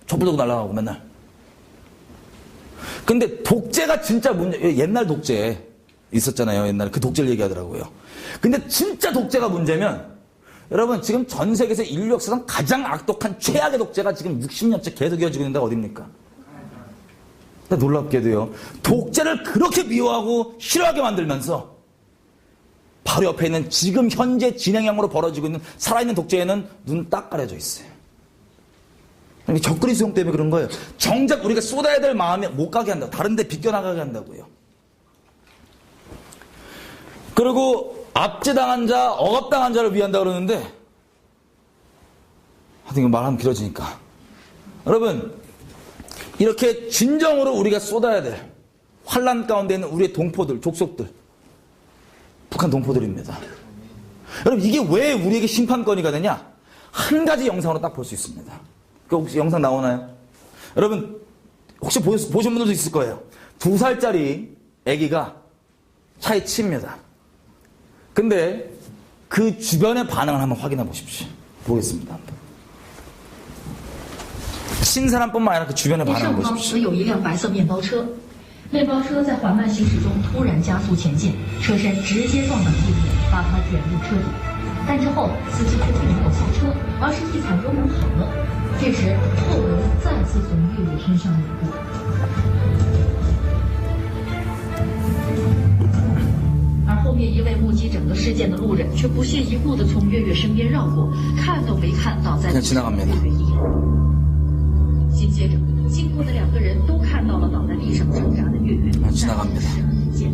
촛불 들고 날아가고 맨날. 근데 독재가 진짜 문제, 옛날 독재 있었잖아요. 옛날에 그 독재를 얘기하더라고요. 근데 진짜 독재가 문제면 여러분 지금 전 세계에서 인류 역사상 가장 악독한 최악의 독재가 지금 60년째 계속 이어지고 있는 데가 어딥니까? 놀랍게도요. 독재를 그렇게 미워하고 싫어하게 만들면서 바로 옆에 있는 지금 현재 진행형으로 벌어지고 있는 살아있는 독재에는 눈 딱 가려져 있어요. 적그리스도 때문에 그런 거예요. 정작 우리가 쏟아야 될 마음에 못 가게 한다고. 다른 데 비껴나가게 한다고요. 그리고 압제당한 자, 억압당한 자를 위한다 그러는데 하여튼 이거 말하면 길어지니까 여러분 이렇게 진정으로 우리가 쏟아야 될 환란 가운데 있는 우리의 동포들, 족속들 북한 동포들입니다. 여러분 이게 왜 우리에게 심판권이가 되냐? 한 가지 영상으로 딱 볼 수 있습니다. 그 혹시 영상 나오나요? 여러분 혹시 보신 분들도 있을 거예요. 2살짜리 아기가 차에 칩니다. 근데 그 주변의 반응을 한번 확인해 보십시오. 보겠습니다. 친 사람뿐만 아니라 그 주변의 반응을 보십시오. 有一辆白色面包车，面包车在缓慢行驶中突然加速前进，车身直接撞到地面，把他卷入车底。但之后司机却并没有下车，而是一踩油门跑了。这时后轮再次从越野身上碾过。 后面一位目击整个事件的路人却不屑一顾地从月月身边绕过，看都没看倒在地上的月月一眼。紧接着，经过的两个人都看到了倒在地上挣扎的月月，但视而不见。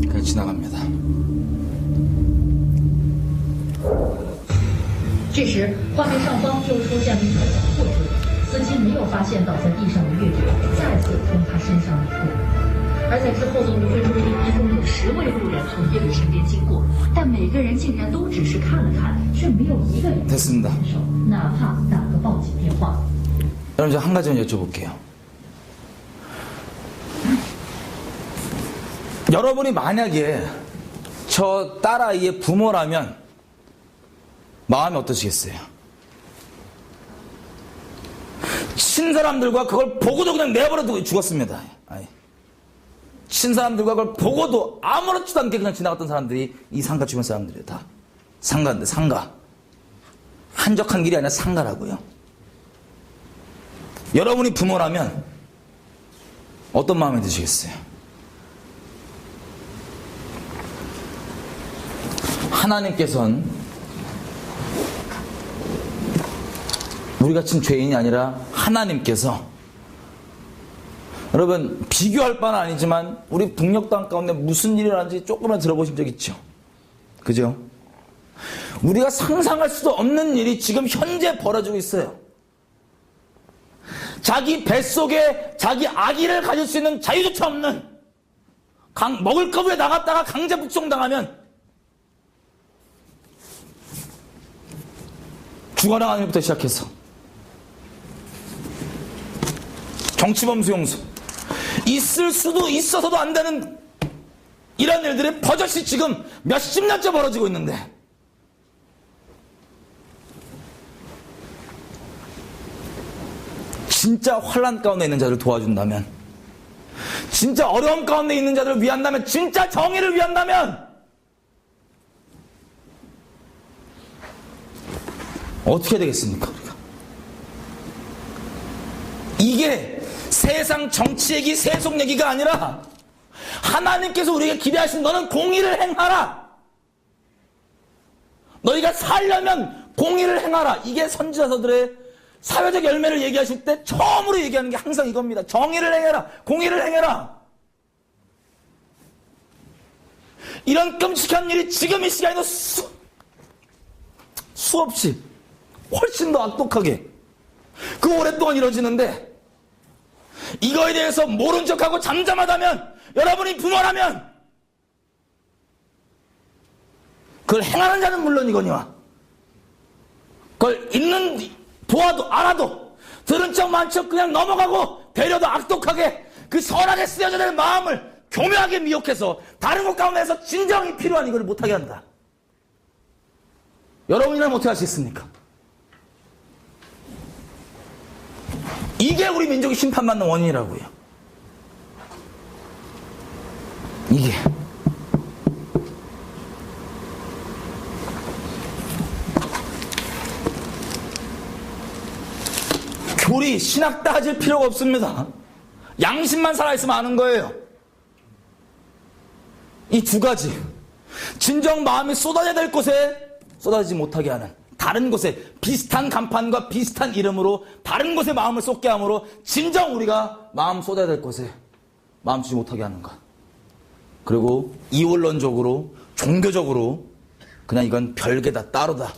그냥 지나갑니다. 时，画面上方又出现了一条小破车，司机没有发现倒在地上的月决，再次从他身上碾过。而在之后的5分钟里，一共有10位路人从叶伟身边经过，但每个人竟然都只是看了看，却没有一个人伸手，哪怕打个报警电话。 여러분, 제가 한 가지만 여쭤볼게요. 여러분이 만약에 저 딸아이의 부모라면 마음이 어떠시겠어요? 친사람들과 그걸 보고도 그냥 내버려두고 죽었습니다. 아이. 친사람들과 그걸 보고도 아무렇지도 않게 그냥 지나갔던 사람들이 이 상가 주변 사람들이에요. 다 상가인데, 상가. 한적한 길이 아니라 상가라고요. 여러분이 부모라면 어떤 마음이 드시겠어요? 하나님께서는 우리 같은 죄인이 아니라 하나님께서, 여러분 비교할 바는 아니지만 우리 북녘 땅 가운데 무슨 일이 일어나는지 조금만 들어보신 적 있죠? 그죠? 우리가 상상할 수도 없는 일이 지금 현재 벌어지고 있어요. 자기 뱃속에 자기 아기를 가질 수 있는 자유조차 없는, 먹을 것 위에 나갔다가 강제 북송당하면 주거나가는 일부터 시작해서 정치범 수용소, 있을 수도 있어서도 안 되는 이런 일들이 버젓이 지금 몇십 년째 벌어지고 있는데, 진짜 환난 가운데 있는 자들을 도와준다면, 진짜 어려움 가운데 있는 자들을 위한다면, 진짜 정의를 위한다면 어떻게 되겠습니까? 우리가 이게 세상 정치 얘기, 세속 얘기가 아니라 하나님께서 우리에게 기대하신, 너는 공의를 행하라, 너희가 살려면 공의를 행하라. 이게 선지자서들의 사회적 열매를 얘기하실 때 처음으로 얘기하는 게 항상 이겁니다. 정의를 행해라, 공의를 행해라. 이런 끔찍한 일이 지금 이 시간에도 수없이 훨씬 더 악독하게 그 오랫동안 이루어지는데, 이거에 대해서 모른 척하고 잠잠하다면, 여러분이 부모라면 그걸 행하는 자는 물론이거니와 그걸 보아도 알아도 들은 척 만 척 그냥 넘어가고 배려도 악독하게 그 선하게 쓰여져 될 마음을 교묘하게 미혹해서 다른 곳 가운데서 진정이 필요한 이걸 못하게 한다. 여러분이라면 어떻게 하시겠습니까? 이게 우리 민족이 심판받는 원인이라고요. 이게. 교리, 신학 따질 필요가 없습니다. 양심만 살아있으면 아는 거예요. 이 두 가지. 진정 마음이 쏟아져야 될 곳에 쏟아지지 못하게 하는, 다른 곳에 비슷한 간판과 비슷한 이름으로 다른 곳에 마음을 쏟게 함으로 진정 우리가 마음 쏟아야 될 곳에 마음 주지 못하게 하는 것. 그리고 이원론적으로, 종교적으로 그냥 이건 별개다, 따로다,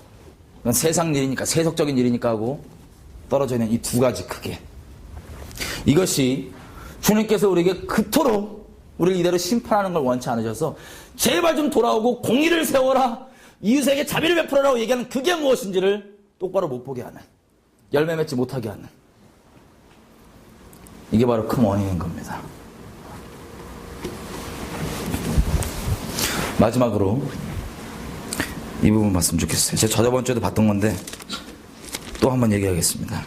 이건 세상 일이니까, 세속적인 일이니까 하고 떨어져 있는 이 두 가지 크게. 이것이 주님께서 우리에게 그토록 우리를 이대로 심판하는 걸 원치 않으셔서 제발 좀 돌아오고 공의를 세워라, 이웃에게 자비를 베풀어라고 얘기하는 그게 무엇인지를 똑바로 못 보게 하는, 열매 맺지 못하게 하는, 이게 바로 큰 원인인 겁니다. 마지막으로 이 부분 봤으면 좋겠어요. 제가 저번 주에도 봤던 건데 또 한번 얘기하겠습니다.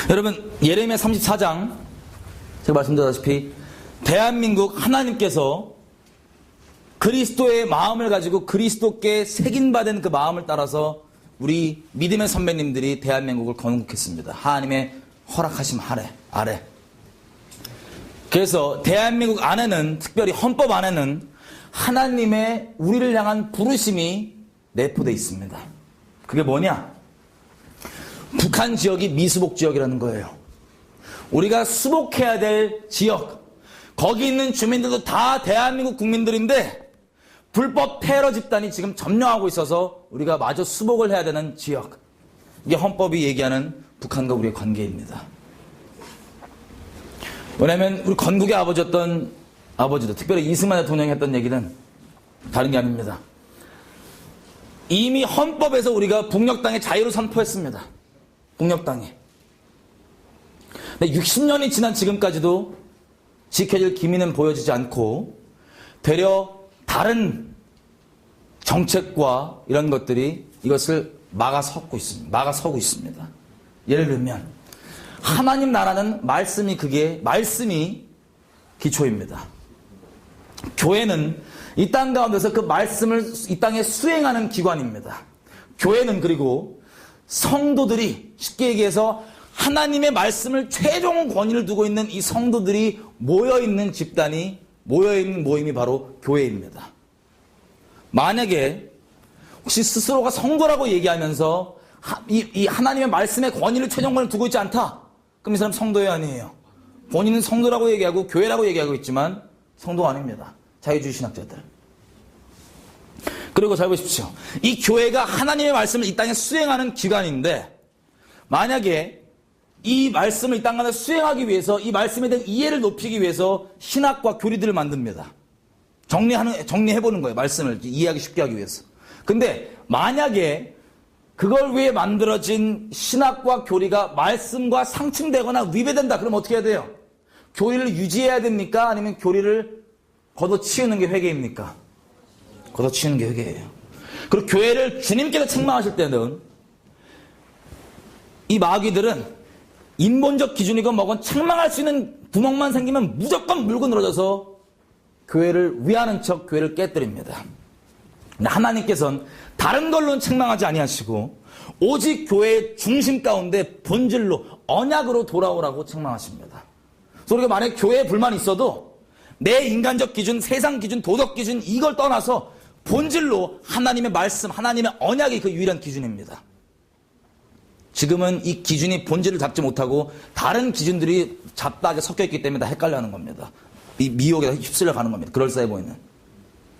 여러분, 예레미야 34장, 제가 말씀드렸다시피 대한민국 하나님께서 그리스도의 마음을 가지고 그리스도께 새긴받은 그 마음을 따라서 우리 믿음의 선배님들이 대한민국을 건국했습니다. 하나님의 허락하심 아래. 그래서 대한민국 안에는, 특별히 헌법 안에는 하나님의 우리를 향한 부르심이 내포되어 있습니다. 그게 뭐냐? 북한 지역이 미수복 지역이라는 거예요. 우리가 수복해야 될 지역, 거기 있는 주민들도 다 대한민국 국민들인데 불법 테러 집단이 지금 점령하고 있어서 우리가 마저 수복을 해야 되는 지역. 이게 헌법이 얘기하는 북한과 우리의 관계입니다. 왜냐하면 우리 건국의 아버지였던 아버지도, 특별히 이승만 대통령이 했던 얘기는 다른 게 아닙니다. 이미 헌법에서 우리가 북녘 땅의 자유를 선포했습니다. 북녘 땅에. 근데 60년이 지난 지금까지도 지켜질 기미는 보여지지 않고 되려 다른 정책과 이런 것들이 이것을 막아서고 있습니다. 예를 들면 하나님 나라는 말씀이 기초입니다. 교회는 이 땅 가운데서 그 말씀을 이 땅에 수행하는 기관입니다. 교회는 그리고 성도들이, 쉽게 얘기해서 하나님의 말씀을 최종 권위를 두고 있는 이 성도들이 모여있는 집단이, 모여있는 모임이 바로 교회입니다. 만약에 혹시 스스로가 성도라고 얘기하면서 이 하나님의 말씀의 권위를 최종 권위를 두고 있지 않다, 그럼 이 사람 성도예요, 아니에요? 본인은 성도라고 얘기하고 교회라고 얘기하고 있지만 성도가 아닙니다. 자유주의 신학자들. 그리고 잘 보십시오. 이 교회가 하나님의 말씀을 이 땅에 수행하는 기관인데, 만약에 이 말씀을 이 땅 가운데 수행하기 위해서, 이 말씀에 대한 이해를 높이기 위해서 신학과 교리들을 만듭니다. 정리해보는 거예요. 말씀을 이해하기 쉽게 하기 위해서. 근데 만약에 그걸 위해 만들어진 신학과 교리가 말씀과 상충되거나 위배된다, 그럼 어떻게 해야 돼요? 교리를 유지해야 됩니까? 아니면 교리를 걷어치우는 게 회개입니까? 걷어치우는 게 회개예요. 그리고 교회를 주님께서 책망하실 때는 이 마귀들은 인본적 기준이건 뭐건 책망할 수 있는 구멍만 생기면 무조건 물고 늘어져서 교회를 위하는 척 교회를 깨뜨립니다. 근데 하나님께서는 다른 걸로는 책망하지 아니하시고 오직 교회의 중심 가운데 본질로 언약으로 돌아오라고 책망하십니다. 그래서 우리가 만약에 교회에 불만이 있어도 내 인간적 기준, 세상 기준, 도덕 기준 이걸 떠나서 본질로 하나님의 말씀, 하나님의 언약이 그 유일한 기준입니다. 지금은 이 기준이 본질을 잡지 못하고 다른 기준들이 잡다하게 섞여있기 때문에 다 헷갈려하는 겁니다. 이 미혹에 휩쓸려 가는 겁니다. 그럴싸해 보이는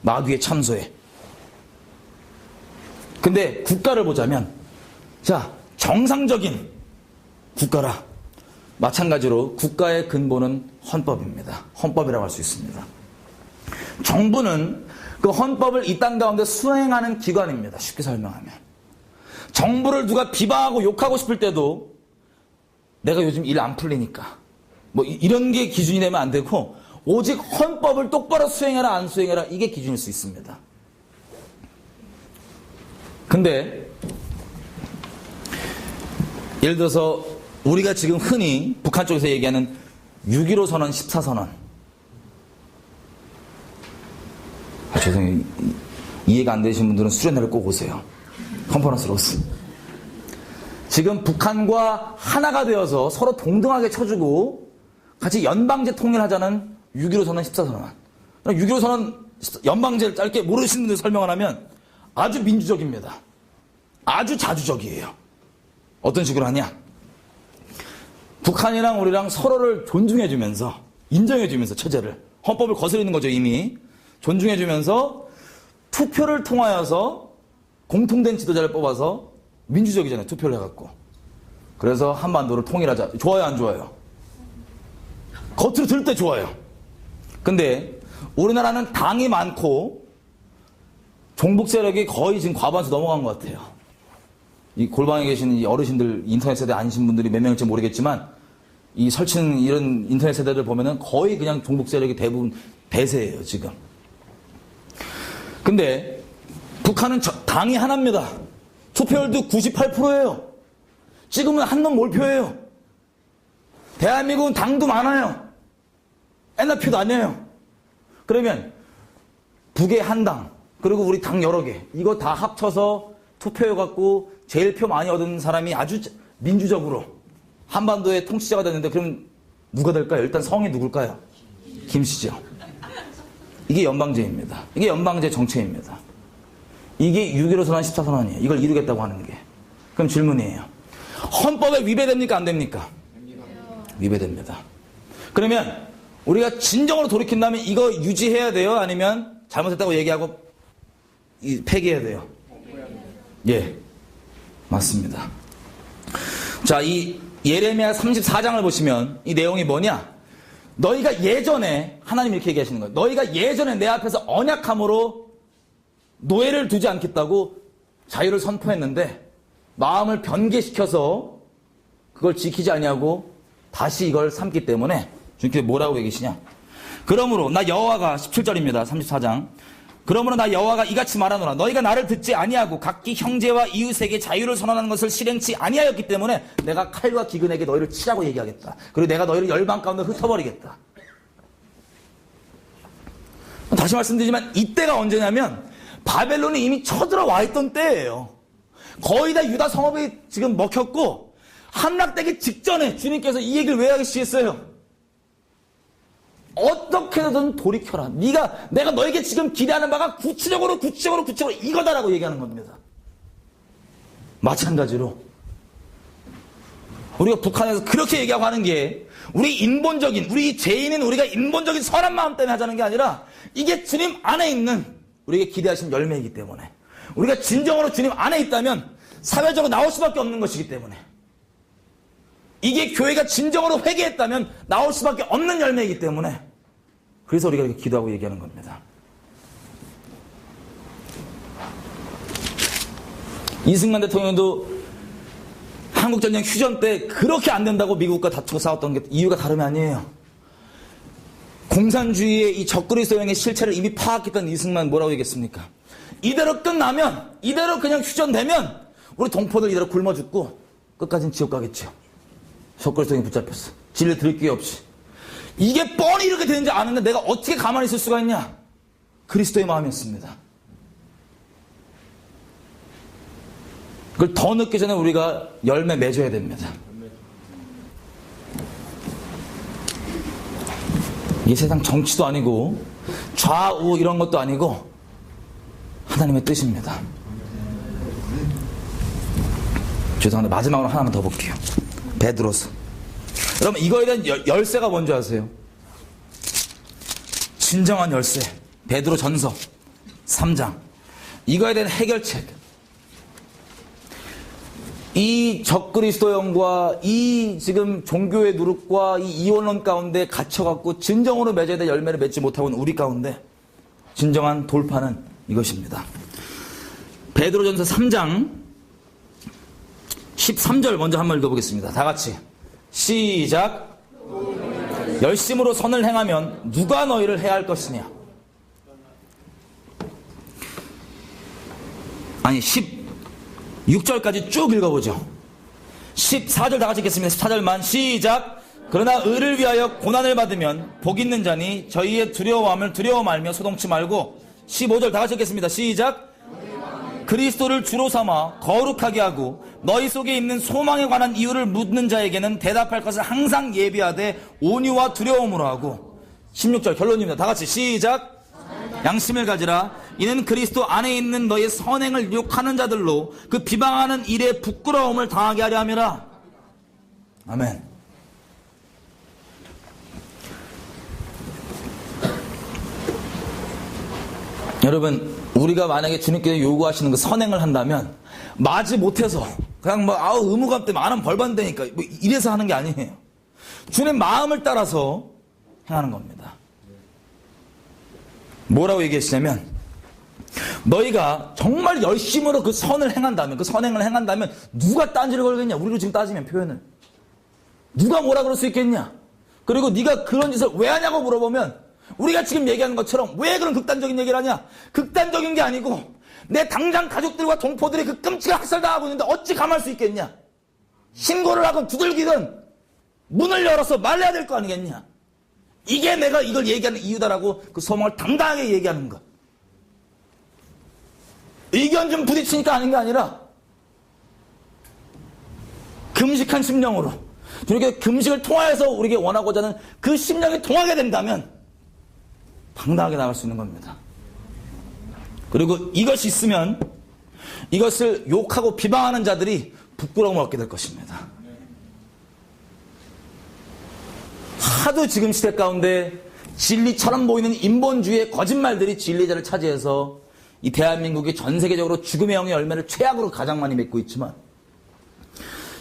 마귀의 참소에. 근데 국가를 보자면, 자, 정상적인 국가라. 마찬가지로 국가의 근본은 헌법입니다. 헌법이라고 할 수 있습니다. 정부는 그 헌법을 이 땅 가운데 수행하는 기관입니다. 쉽게 설명하면. 정부를 누가 비방하고 욕하고 싶을 때도 내가 요즘 일 안 풀리니까 뭐 이런 게 기준이 되면 안 되고 오직 헌법을 똑바로 수행해라 안 수행해라, 이게 기준일 수 있습니다. 근데 예를 들어서 우리가 지금 흔히 북한 쪽에서 얘기하는 6.15 선언, 14선언, 죄송해요. 이해가 안 되시는 분들은 수련회를 꼭 오세요. 컨퍼런스로서. 지금 북한과 하나가 되어서 서로 동등하게 쳐주고 같이 연방제 통일하자는 6.15 선언, 14선언. 6.15 선언, 연방제를 짧게 모르시는 분들 설명을 하면 아주 민주적입니다. 아주 자주적이에요. 어떤 식으로 하냐? 북한이랑 우리랑 서로를 존중해주면서, 인정해주면서, 체제를, 헌법을 거스르는 거죠. 이미 존중해주면서 투표를 통하여서 공통된 지도자를 뽑아서, 민주적이잖아요. 투표를 해갖고. 그래서 한반도를 통일하자. 좋아요, 안 좋아요? 겉으로 들을 때 좋아요. 근데 우리나라는 당이 많고 종북 세력이 거의 지금 과반수 넘어간 것 같아요. 이 골방에 계신 이 어르신들, 인터넷 세대 아니신 분들이 몇 명일지 모르겠지만, 이 설치는 이런 인터넷 세대들 보면은 거의 그냥 종북 세력이 대부분 대세예요, 지금. 근데 북한은 당이 하나입니다. 투표율도 98%예요. 지금은 한놈 몰표예요. 대한민국은 당도 많아요. 옛날 표도 아니에요. 그러면 북의 한 당, 그리고 우리 당 여러 개, 이거 다 합쳐서 투표해 갖고 제일 표 많이 얻은 사람이 아주 민주적으로 한반도의 통치자가 됐는데, 그럼 누가 될까요? 일단 성이 누굴까요? 김씨죠. 이게 연방제입니다. 이게 연방제 정체입니다. 이게 6.15 선언, 14선언이에요. 이걸 이루겠다고 하는 게. 그럼 질문이에요. 헌법에 위배됩니까? 안 됩니까? 위배됩니다. 그러면 우리가 진정으로 돌이킨다면 이거 유지해야 돼요? 아니면 잘못했다고 얘기하고 폐기해야 돼요? 예, 맞습니다. 자, 이 예레미야 34장을 보시면 이 내용이 뭐냐? 너희가 예전에, 하나님 이렇게 얘기하시는 거예요. 너희가 예전에 내 앞에서 언약함으로 노예를 두지 않겠다고 자유를 선포했는데 마음을 변개시켜서 그걸 지키지 아니하고 다시 이걸 삼기 때문에 주님께서 뭐라고 얘기하시냐? 그러므로 나 여호와가 17절입니다. 34장. 그러므로 나 여호와가 이같이 말하노라. 너희가 나를 듣지 아니하고 각기 형제와 이웃에게 자유를 선언하는 것을 실행치 아니하였기 때문에 내가 칼과 기근에게 너희를 치라고 얘기하겠다. 그리고 내가 너희를 열방 가운데 흩어버리겠다. 다시 말씀드리지만 이때가 언제냐면 바벨론이 이미 쳐들어와 있던 때예요. 거의 다 유다 성읍이 지금 먹혔고 함락되기 직전에 주님께서 이 얘기를 왜 하시겠어요? 어떻게든 돌이켜라. 내가 너에게 지금 기대하는 바가 구체적으로 이거다라고 얘기하는 겁니다. 마찬가지로 우리가 북한에서 그렇게 얘기하고 하는 게 우리 죄인인 우리가 인본적인 선한 마음 때문에 하자는 게 아니라 이게 주님 안에 있는 우리에게 기대하신 열매이기 때문에 우리가 진정으로 주님 안에 있다면 사회적으로 나올 수밖에 없는 것이기 때문에 이게 교회가 진정으로 회개했다면 나올 수밖에 없는 열매이기 때문에 그래서 우리가 이렇게 기도하고 얘기하는 겁니다. 이승만 대통령도 한국전쟁 휴전 때 그렇게 안 된다고 미국과 다투고 싸웠던 게 이유가 다름이 아니에요. 공산주의의 이 적그리스도형의 실체를 이미 파악했던 이승만 뭐라고 얘기했습니까? 이대로 끝나면, 이대로 그냥 휴전되면 우리 동포들 이대로 굶어 죽고 끝까지는 지옥 가겠죠. 적그리스도형이 붙잡혔어. 진리 들을 기회 없이. 이게 뻔히 이렇게 되는지 아는데 내가 어떻게 가만히 있을 수가 있냐? 그리스도의 마음이었습니다. 그걸 더 늦기 전에 우리가 열매 맺어야 됩니다. 이 세상 정치도 아니고 좌우 이런 것도 아니고 하나님의 뜻입니다. 죄송한데 마지막으로 하나만 더 볼게요. 베드로서. 여러분 이거에 대한 열쇠가 뭔지 아세요? 진정한 열쇠. 베드로 전서 3장. 이거에 대한 해결책. 이 적그리스도형과 이 지금 종교의 누룩과 이 이원론 가운데 갇혀갖고 진정으로 맺어야 될 열매를 맺지 못하고 있는 우리 가운데 진정한 돌파는 이것입니다. 베드로전서 3장 13절 먼저 한번 읽어보겠습니다. 다 같이 시작. 열심으로 선을 행하면 누가 너희를 해할 것이냐? 아니 16절까지 쭉 읽어보죠. 14절 다 같이 읽겠습니다. 14절만 시작. 그러나 의를 위하여 고난을 받으면 복 있는 자니 저희의 두려워함을 두려워 말며 소동치 말고 15절 다 같이 읽겠습니다. 시작. 그리스도를 주로 삼아 거룩하게 하고 너희 속에 있는 소망에 관한 이유를 묻는 자에게는 대답할 것을 항상 예비하되 온유와 두려움으로 하고 16절 결론입니다. 다 같이 시작. 양심을 가지라. 이는 그리스도 안에 있는 너의 선행을 욕하는 자들로 그 비방하는 일에 부끄러움을 당하게 하려 함이라. 아멘. 여러분 우리가 만약에 주님께서 요구하시는 그 선행을 한다면 마지 못해서 그냥 의무감 때문에 안 하면 벌 받는다니까 이래서 하는 게 아니에요. 주님 마음을 따라서 행하는 겁니다. 뭐라고 얘기하시냐면 너희가 정말 열심으로 그 선을 행한다면 그 선행을 행한다면 누가 딴지를 걸겠냐? 우리로 지금 따지면 표현을 누가 뭐라 그럴 수 있겠냐? 그리고 네가 그런 짓을 왜 하냐고 물어보면 우리가 지금 얘기하는 것처럼 왜 그런 극단적인 얘기를 하냐? 극단적인 게 아니고 내 당장 가족들과 동포들이 그 끔찍한 학살당하고 있는데 어찌 감할 수 있겠냐? 신고를 하건 두들기든 문을 열어서 말해야 될 거 아니겠냐? 이게 내가 이걸 얘기하는 이유다라고 그 소망을 당당하게 얘기하는 것. 의견 좀 부딪히니까 하는 게 아니라 금식한 심령으로 이렇게 금식을 통하여서 우리에게 원하고자 하는 그 심령이 통하게 된다면 당당하게 나갈 수 있는 겁니다. 그리고 이것이 있으면 이것을 욕하고 비방하는 자들이 부끄러움을 얻게 될 것입니다. 하도 지금 시대 가운데 진리처럼 보이는 인본주의의 거짓말들이 진리자를 차지해서 이 대한민국이 전 세계적으로 죽음의 영의 열매를 최악으로 가장 많이 맺고 있지만,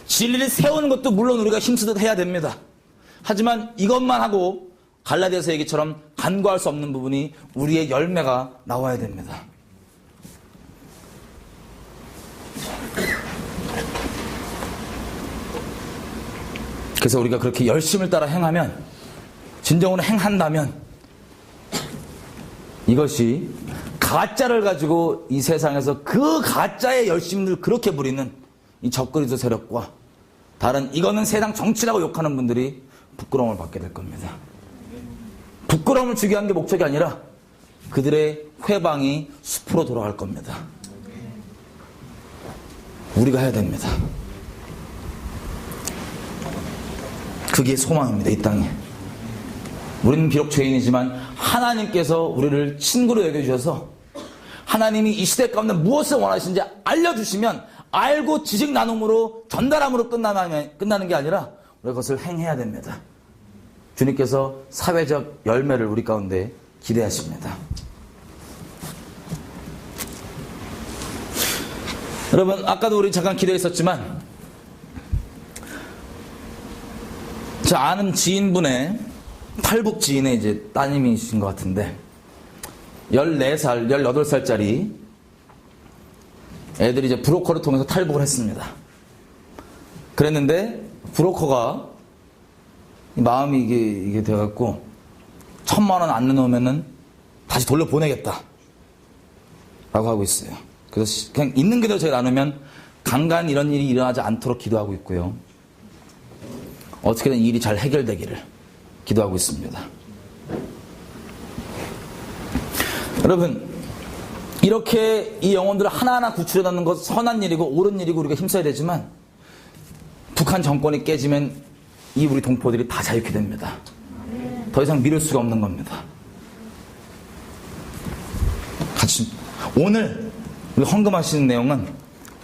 진리를 세우는 것도 물론 우리가 힘쓰듯 해야 됩니다. 하지만 이것만 하고 갈라디아서 얘기처럼 간과할 수 없는 부분이 우리의 열매가 나와야 됩니다. 그래서 우리가 그렇게 열심을 따라 행하면, 진정으로 행한다면, 이것이 가짜를 가지고 이 세상에서 그 가짜의 열심을 그렇게 부리는 이 적그리스도 세력과 다른 이거는 세상 정치라고 욕하는 분들이 부끄러움을 받게 될 겁니다. 부끄러움을 주기 위한 게 목적이 아니라 그들의 회방이 숲으로 돌아갈 겁니다. 우리가 해야 됩니다. 그게 소망입니다. 이 땅에. 우리는 비록 죄인이지만 하나님께서 우리를 친구로 여겨주셔서 하나님이 이 시대 가운데 무엇을 원하시는지 알려주시면 알고 지식 나눔으로 전달함으로 끝나는 게 아니라 우리가 그것을 행해야 됩니다. 주님께서 사회적 열매를 우리 가운데 기대하십니다. 여러분, 아까도 우리 잠깐 기도했었지만, 저 아는 지인분의 탈북 지인의 이제 따님이신 것 같은데, 14살, 18살짜리 애들이 이제 브로커를 통해서 탈북을 했습니다. 그랬는데, 브로커가 마음이 이게 돼갖고, 1,000만 원 안 내놓으면은 다시 돌려보내겠다. 라고 하고 있어요. 그래서 그냥 있는 그대로 저희 나누면 간간 이런 일이 일어나지 않도록 기도하고 있고요. 어떻게든 이 일이 잘 해결되기를 기도하고 있습니다. 여러분, 이렇게 이 영혼들을 하나하나 구출해내는 것 선한 일이고 옳은 일이고 우리가 힘써야 되지만, 북한 정권이 깨지면 이 우리 동포들이 다 자유케 됩니다. 더 이상 미룰 수가 없는 겁니다. 같이 오늘 우리 헌금하시는 내용은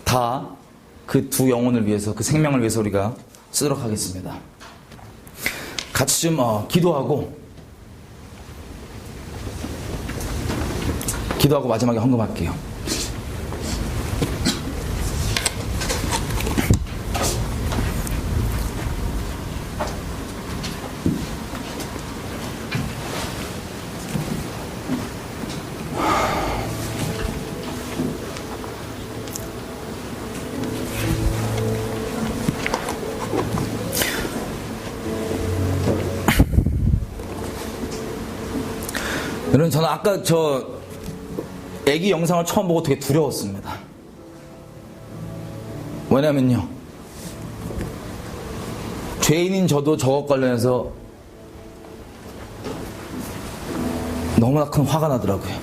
다 그 두 영혼을 위해서, 그 생명을 위해서 우리가 쓰도록 하겠습니다. 같이 좀 기도하고 마지막에 헌금할게요. 여러분, 저는 아까 애기 영상을 처음 보고 되게 두려웠습니다. 왜냐면요, 죄인인 저도 저것 관련해서 너무나 큰 화가 나더라고요.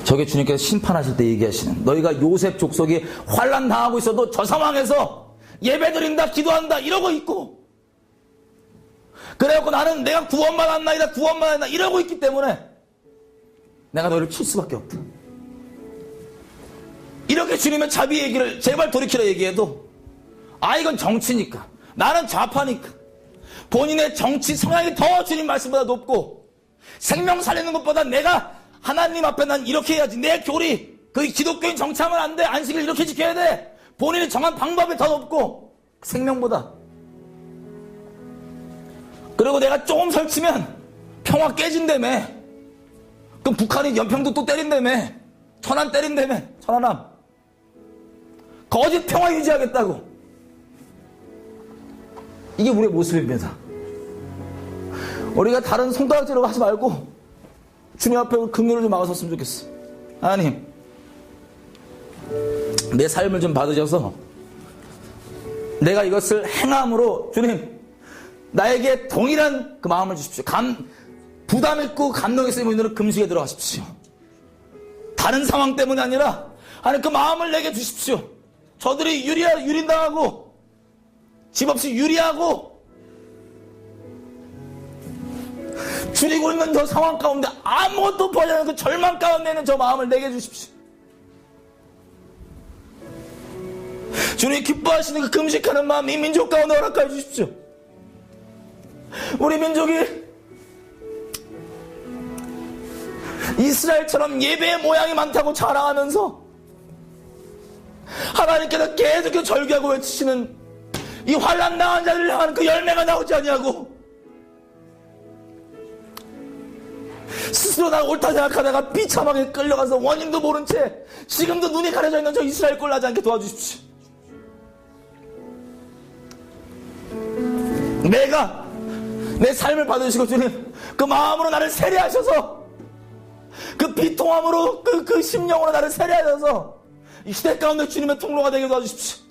저게 주님께서 심판하실 때 얘기하시는, 너희가 요셉 족속이 환난 당하고 있어도 저 상황에서 예배드린다, 기도한다 이러고 있고, 그래갖고 나는 내가 구원받았나이다 이러고 있기 때문에 내가 너희를 칠 수밖에 없다. 이렇게 주님의 자비 얘기를 제발 돌이키라 얘기해도, 이건 정치니까, 나는 좌파니까, 본인의 정치 성향이 더 주님 말씀보다 높고, 생명 살리는 것보다 내가 하나님 앞에 난 이렇게 해야지, 내 교리, 그 기독교인 정치하면 안 돼, 안식일 이렇게 지켜야 돼, 본인이 정한 방법이 더 높고, 생명보다. 그리고 내가 조금 설치면 평화 깨진다며. 그럼 북한이 연평도 또 때린다며. 천안 때린다며. 천안함. 거짓 평화 유지하겠다고. 이게 우리의 모습입니다. 우리가 다른 손가락질로 하지 말고 주님 앞에 긍휼을 좀 막아섰으면 좋겠어. 하나님, 내 삶을 좀 받으셔서 내가 이것을 행함으로 주님 나에게 동일한 그 마음을 주십시오. 부담 있고 감동 있으면 오늘은 금식에 들어가십시오. 다른 상황 때문이 아니라 하나님 그 마음을 내게 주십시오. 저들이 유린당하고 집 없이 유리하고 줄이고 있는 저 상황 가운데 아무것도 보지 않는 그 절망 가운데 있는 저 마음을 내게 주십시오. 주님 기뻐하시는 그 금식하는 마음 이 민족 가운데 허락하여 주십시오. 우리 민족이 이스라엘처럼 예배의 모양이 많다고 자랑하면서 하나님께서 계속 절규하고 외치시는 이 환난 당한 자들을 향하는 그 열매가 나오지 아니하고 스스로 나 옳다 생각하다가 비참하게 끌려가서 원인도 모른 채 지금도 눈이 가려져 있는 저 이스라엘 꼴 나지 않게 도와주십시오. 내가 내 삶을 받으시고 주님 그 마음으로 나를 세례하셔서 그 비통함으로 그 심령으로 나를 세례하셔서 이 시대 가운데 주님의 통로가 되게 도와주십시오.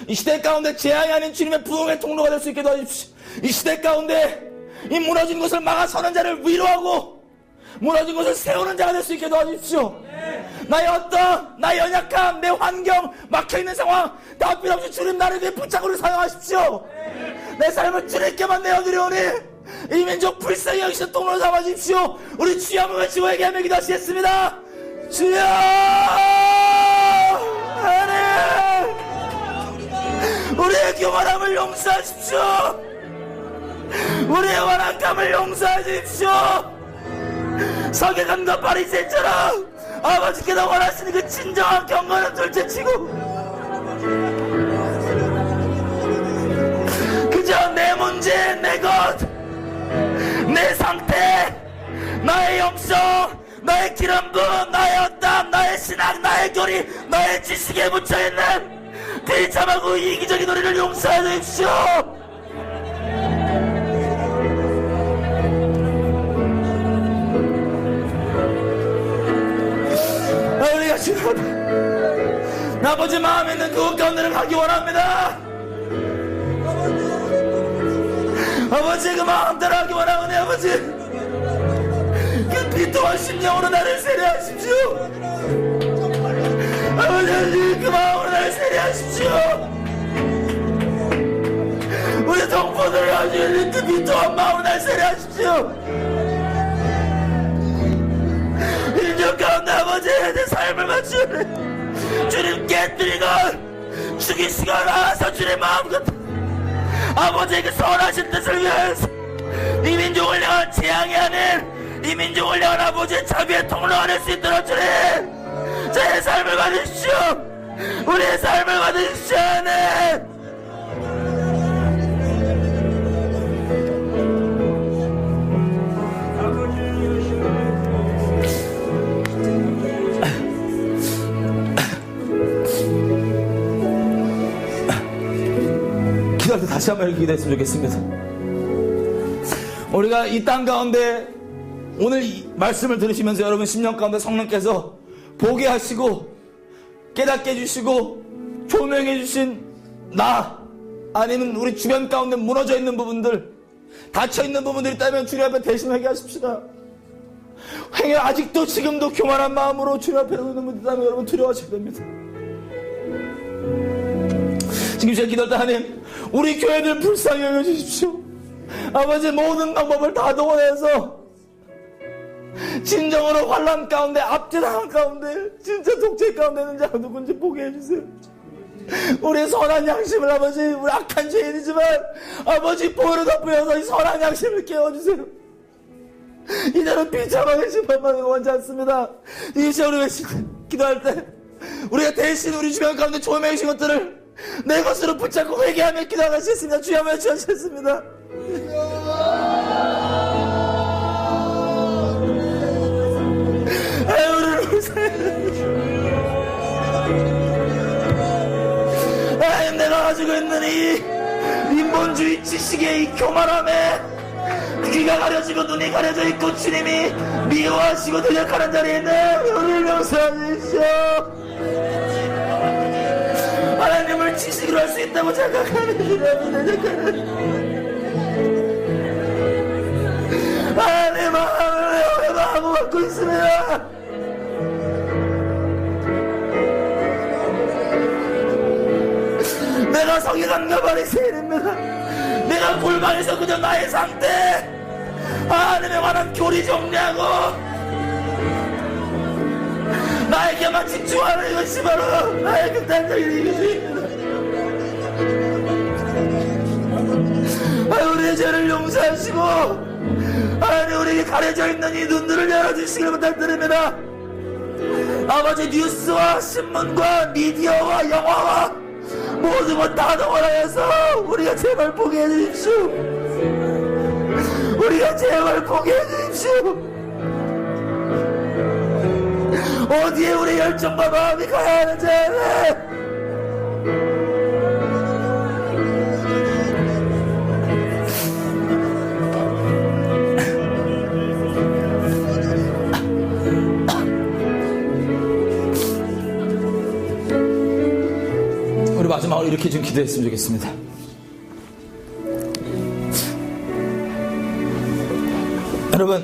이 시대 가운데 재앙이 아닌 주님의 부흥의 통로가 될 수 있게 도와주십시오. 이 시대 가운데 이 무너진 것을 막아서는 자를 위로하고 무너진 것을 세우는 자가 될 수 있게 도와주십시오. 나의 나의 연약함, 내 환경, 막혀있는 상황 다 필요 없이 주님 나를 위해 붙잡고 사용하십시오. 내 삶을 주님께만 내어드리오니 이 민족 불쌍히 여기시는 통로로 삼아주십시오. 우리 주여 한번 외치고 얘기하며 기도하시겠습니다. 주여 하나님 우리의 교만함을 용서하십시오. 우리의 완악함을 용서하십시오. 서기관과 바리새인처럼 아버지께서 원하시는 그 진정한 경건을 둘째치고 그저 내 문제, 내 것, 내 상태, 나의 영성, 나의 기름 부음, 나의 어담, 나의 신앙, 나의 교리, 나의 지식에 묻혀있는 비참하고 이기적인 우리를 용서해 주십시오. 우리가 주님 아버지 마음에 있는 그곳 가운데를 가기 원합니다. 아버지 그 마음대로 하기 원하오니 아버지 그 비통한 심령으로 나를 세례하십시오. 아버지 그 마음으로 나를 세례하십시오. 우리 동포들을 가지고 그 비통한 마음으로 나를 세례하십시오. 인정 가운데 아버지 내 삶을 맞추니 주님 깨뜨리건 죽이시건 알아서 주님 마음껏 아버지의 그 선하신 뜻을 위해서 이 민족을 향한 재앙이 아닌 이 민족을 향한 아버지의 자비의 통로가 될 수 있도록 주님 저의 삶을 받으십시오. 우리의 삶을 받으십시오. 네. 기도할 때 다시 한번 기도했으면 좋겠습니다. 우리가 이 땅 가운데 오늘 이 말씀을 들으시면서 여러분 심령 가운데 성령께서 보게 하시고 깨닫게 해주시고 조명해 주신 나 아니면 우리 주변 가운데 무너져 있는 부분들 닫혀 있는 부분들이 있다면 주님 앞에 대신 회개하십시다. 아직도 지금도 교만한 마음으로 주님 앞에 오는 분들 있다면 여러분 두려워하셔야 됩니다. 지금 제가 기도할 때 하나님 우리 교회들 불쌍히 여겨주십시오. 아버지 모든 방법을 다 동원해서 진정으로 환난 가운데 압제당한 가운데 진짜 독재 가운데 있는 자가 누군지 보게 해주세요. 우리의 선한 양심을 아버지 우리 악한 죄인이지만 아버지 보혈로 덮여서 이 선한 양심을 깨워주세요. 이제는 비참하게 심판받는 거 원치 않습니다. 이 시간 우리 기도할 때 우리가 대신 우리 주변 가운데 조명해 주신 것들을 내 것으로 붙잡고 회개하며 기도하시겠습니다. 주여 한번 외쳐주셨습니다. 우리를 하나님 내가 가지고 있는 이 인본주의 지식의 이 교만함에 귀가 가려지고 눈이 가려져 있고 주님이 미워하시고 대적하는 자리에 있는 우리를 용서하십시오. 하나님을 지식으로 할 수 있다고 생각하는 주님을 대적하는 하나님 마음을 마음을 갖고 있습니다. 내가 성경과 바리새인입니다. 내가 골방에서 그저 나의 상태 하나님에 관한 교리 정리하고 나에게만 집중하는 이것이 바로 나의 극단적인 이것입니다. 우리의 죄를 용서하시고 하나님 우리에게 가려져 있는 이 눈들을 열어주시길 부탁드립니다. 아버지, 뉴스와 신문과 미디어와 영화와 모든 것 다 동원하여서 우리가 제발 보게 해주십시오. 우리가 제발 보게 해주십시오. 어디에 우리 열정과 마음이 가야 하는지 알아. 우리 마지막으로 이렇게 좀 기도했으면 좋겠습니다. 여러분,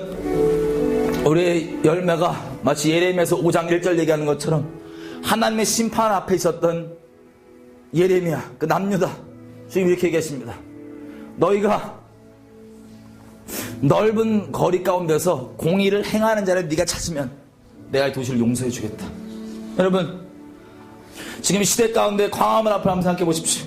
우리의 열매가 마치 예레미야서 5장 1절 얘기하는 것처럼 하나님의 심판 앞에 있었던 예레미야, 그 남유다 주님 이렇게 얘기하십니다. 너희가 넓은 거리 가운데서 공의를 행하는 자를 네가 찾으면 내가 이 도시를 용서해 주겠다. 여러분, 지금 이 시대 가운데 광화문 앞을 한번 생각해 보십시오.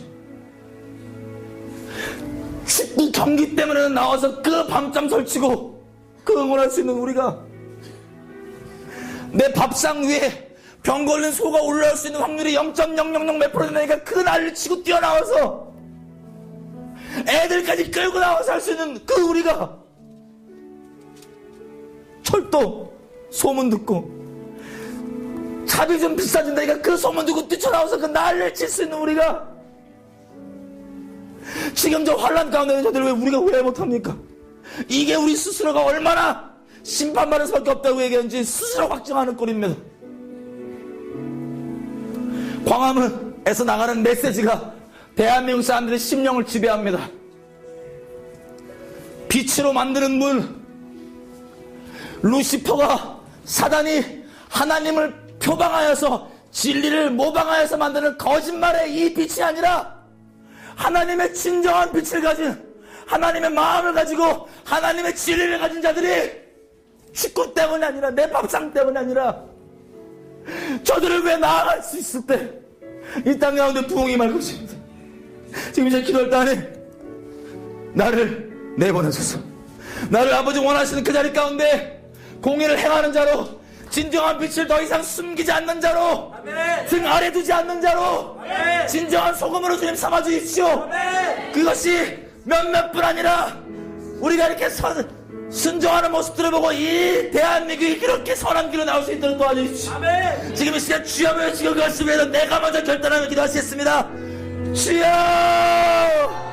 축구 경기 때문에 나와서 그 밤잠 설치고 그 응원할 수 있는 우리가 내 밥상 위에 병 걸린 소가 올라올 수 있는 확률이 0.000 몇 프로 되니까 그 난리를 치고 뛰어나와서 애들까지 끌고 나와서 할 수 있는 그 우리가 철도 소문 듣고 차비 좀 비싸진다니까 그 소문 듣고 뛰쳐나와서 그 난리를 칠 수 있는 우리가 지금 저 환란 가운데 있는 저들 우리가 왜 못합니까? 이게 우리 스스로가 얼마나 심판받을 수밖에 없다고 얘기하는지 스스로 확증하는 꼴입니다. 광화문에서 나가는 메시지가 대한민국 사람들의 심령을 지배합니다. 빛으로 만드는 문, 루시퍼가 사단이 하나님을 표방하여서 진리를 모방하여서 만드는 거짓말의 이 빛이 아니라 하나님의 진정한 빛을 가진 하나님의 마음을 가지고 하나님의 진리를 가진 자들이 식구 때문이 아니라 내 밥상 때문이 아니라 저들을 왜 나아갈 수 있을 때 이 땅 가운데 부흥이 말 것입니다. 지금 이제 기도할 때 안에 나를 내보내소서. 나를 아버지 원하시는 그 자리 가운데 공의를 행하는 자로, 진정한 빛을 더 이상 숨기지 않는 자로, 등 아래 두지 않는 자로, 진정한 소금으로 주님 삼아 주십시오. 그것이 몇몇뿐 아니라 우리가 이렇게 순종하는 모습들을 보고 이 대한민국이 그렇게 선한 길로 나올 수 있도록 도와주십시오. 지금 이 시간 주여 외치고 그것을 위해서 내가 먼저 결단하며 기도하시겠습니다. 주여!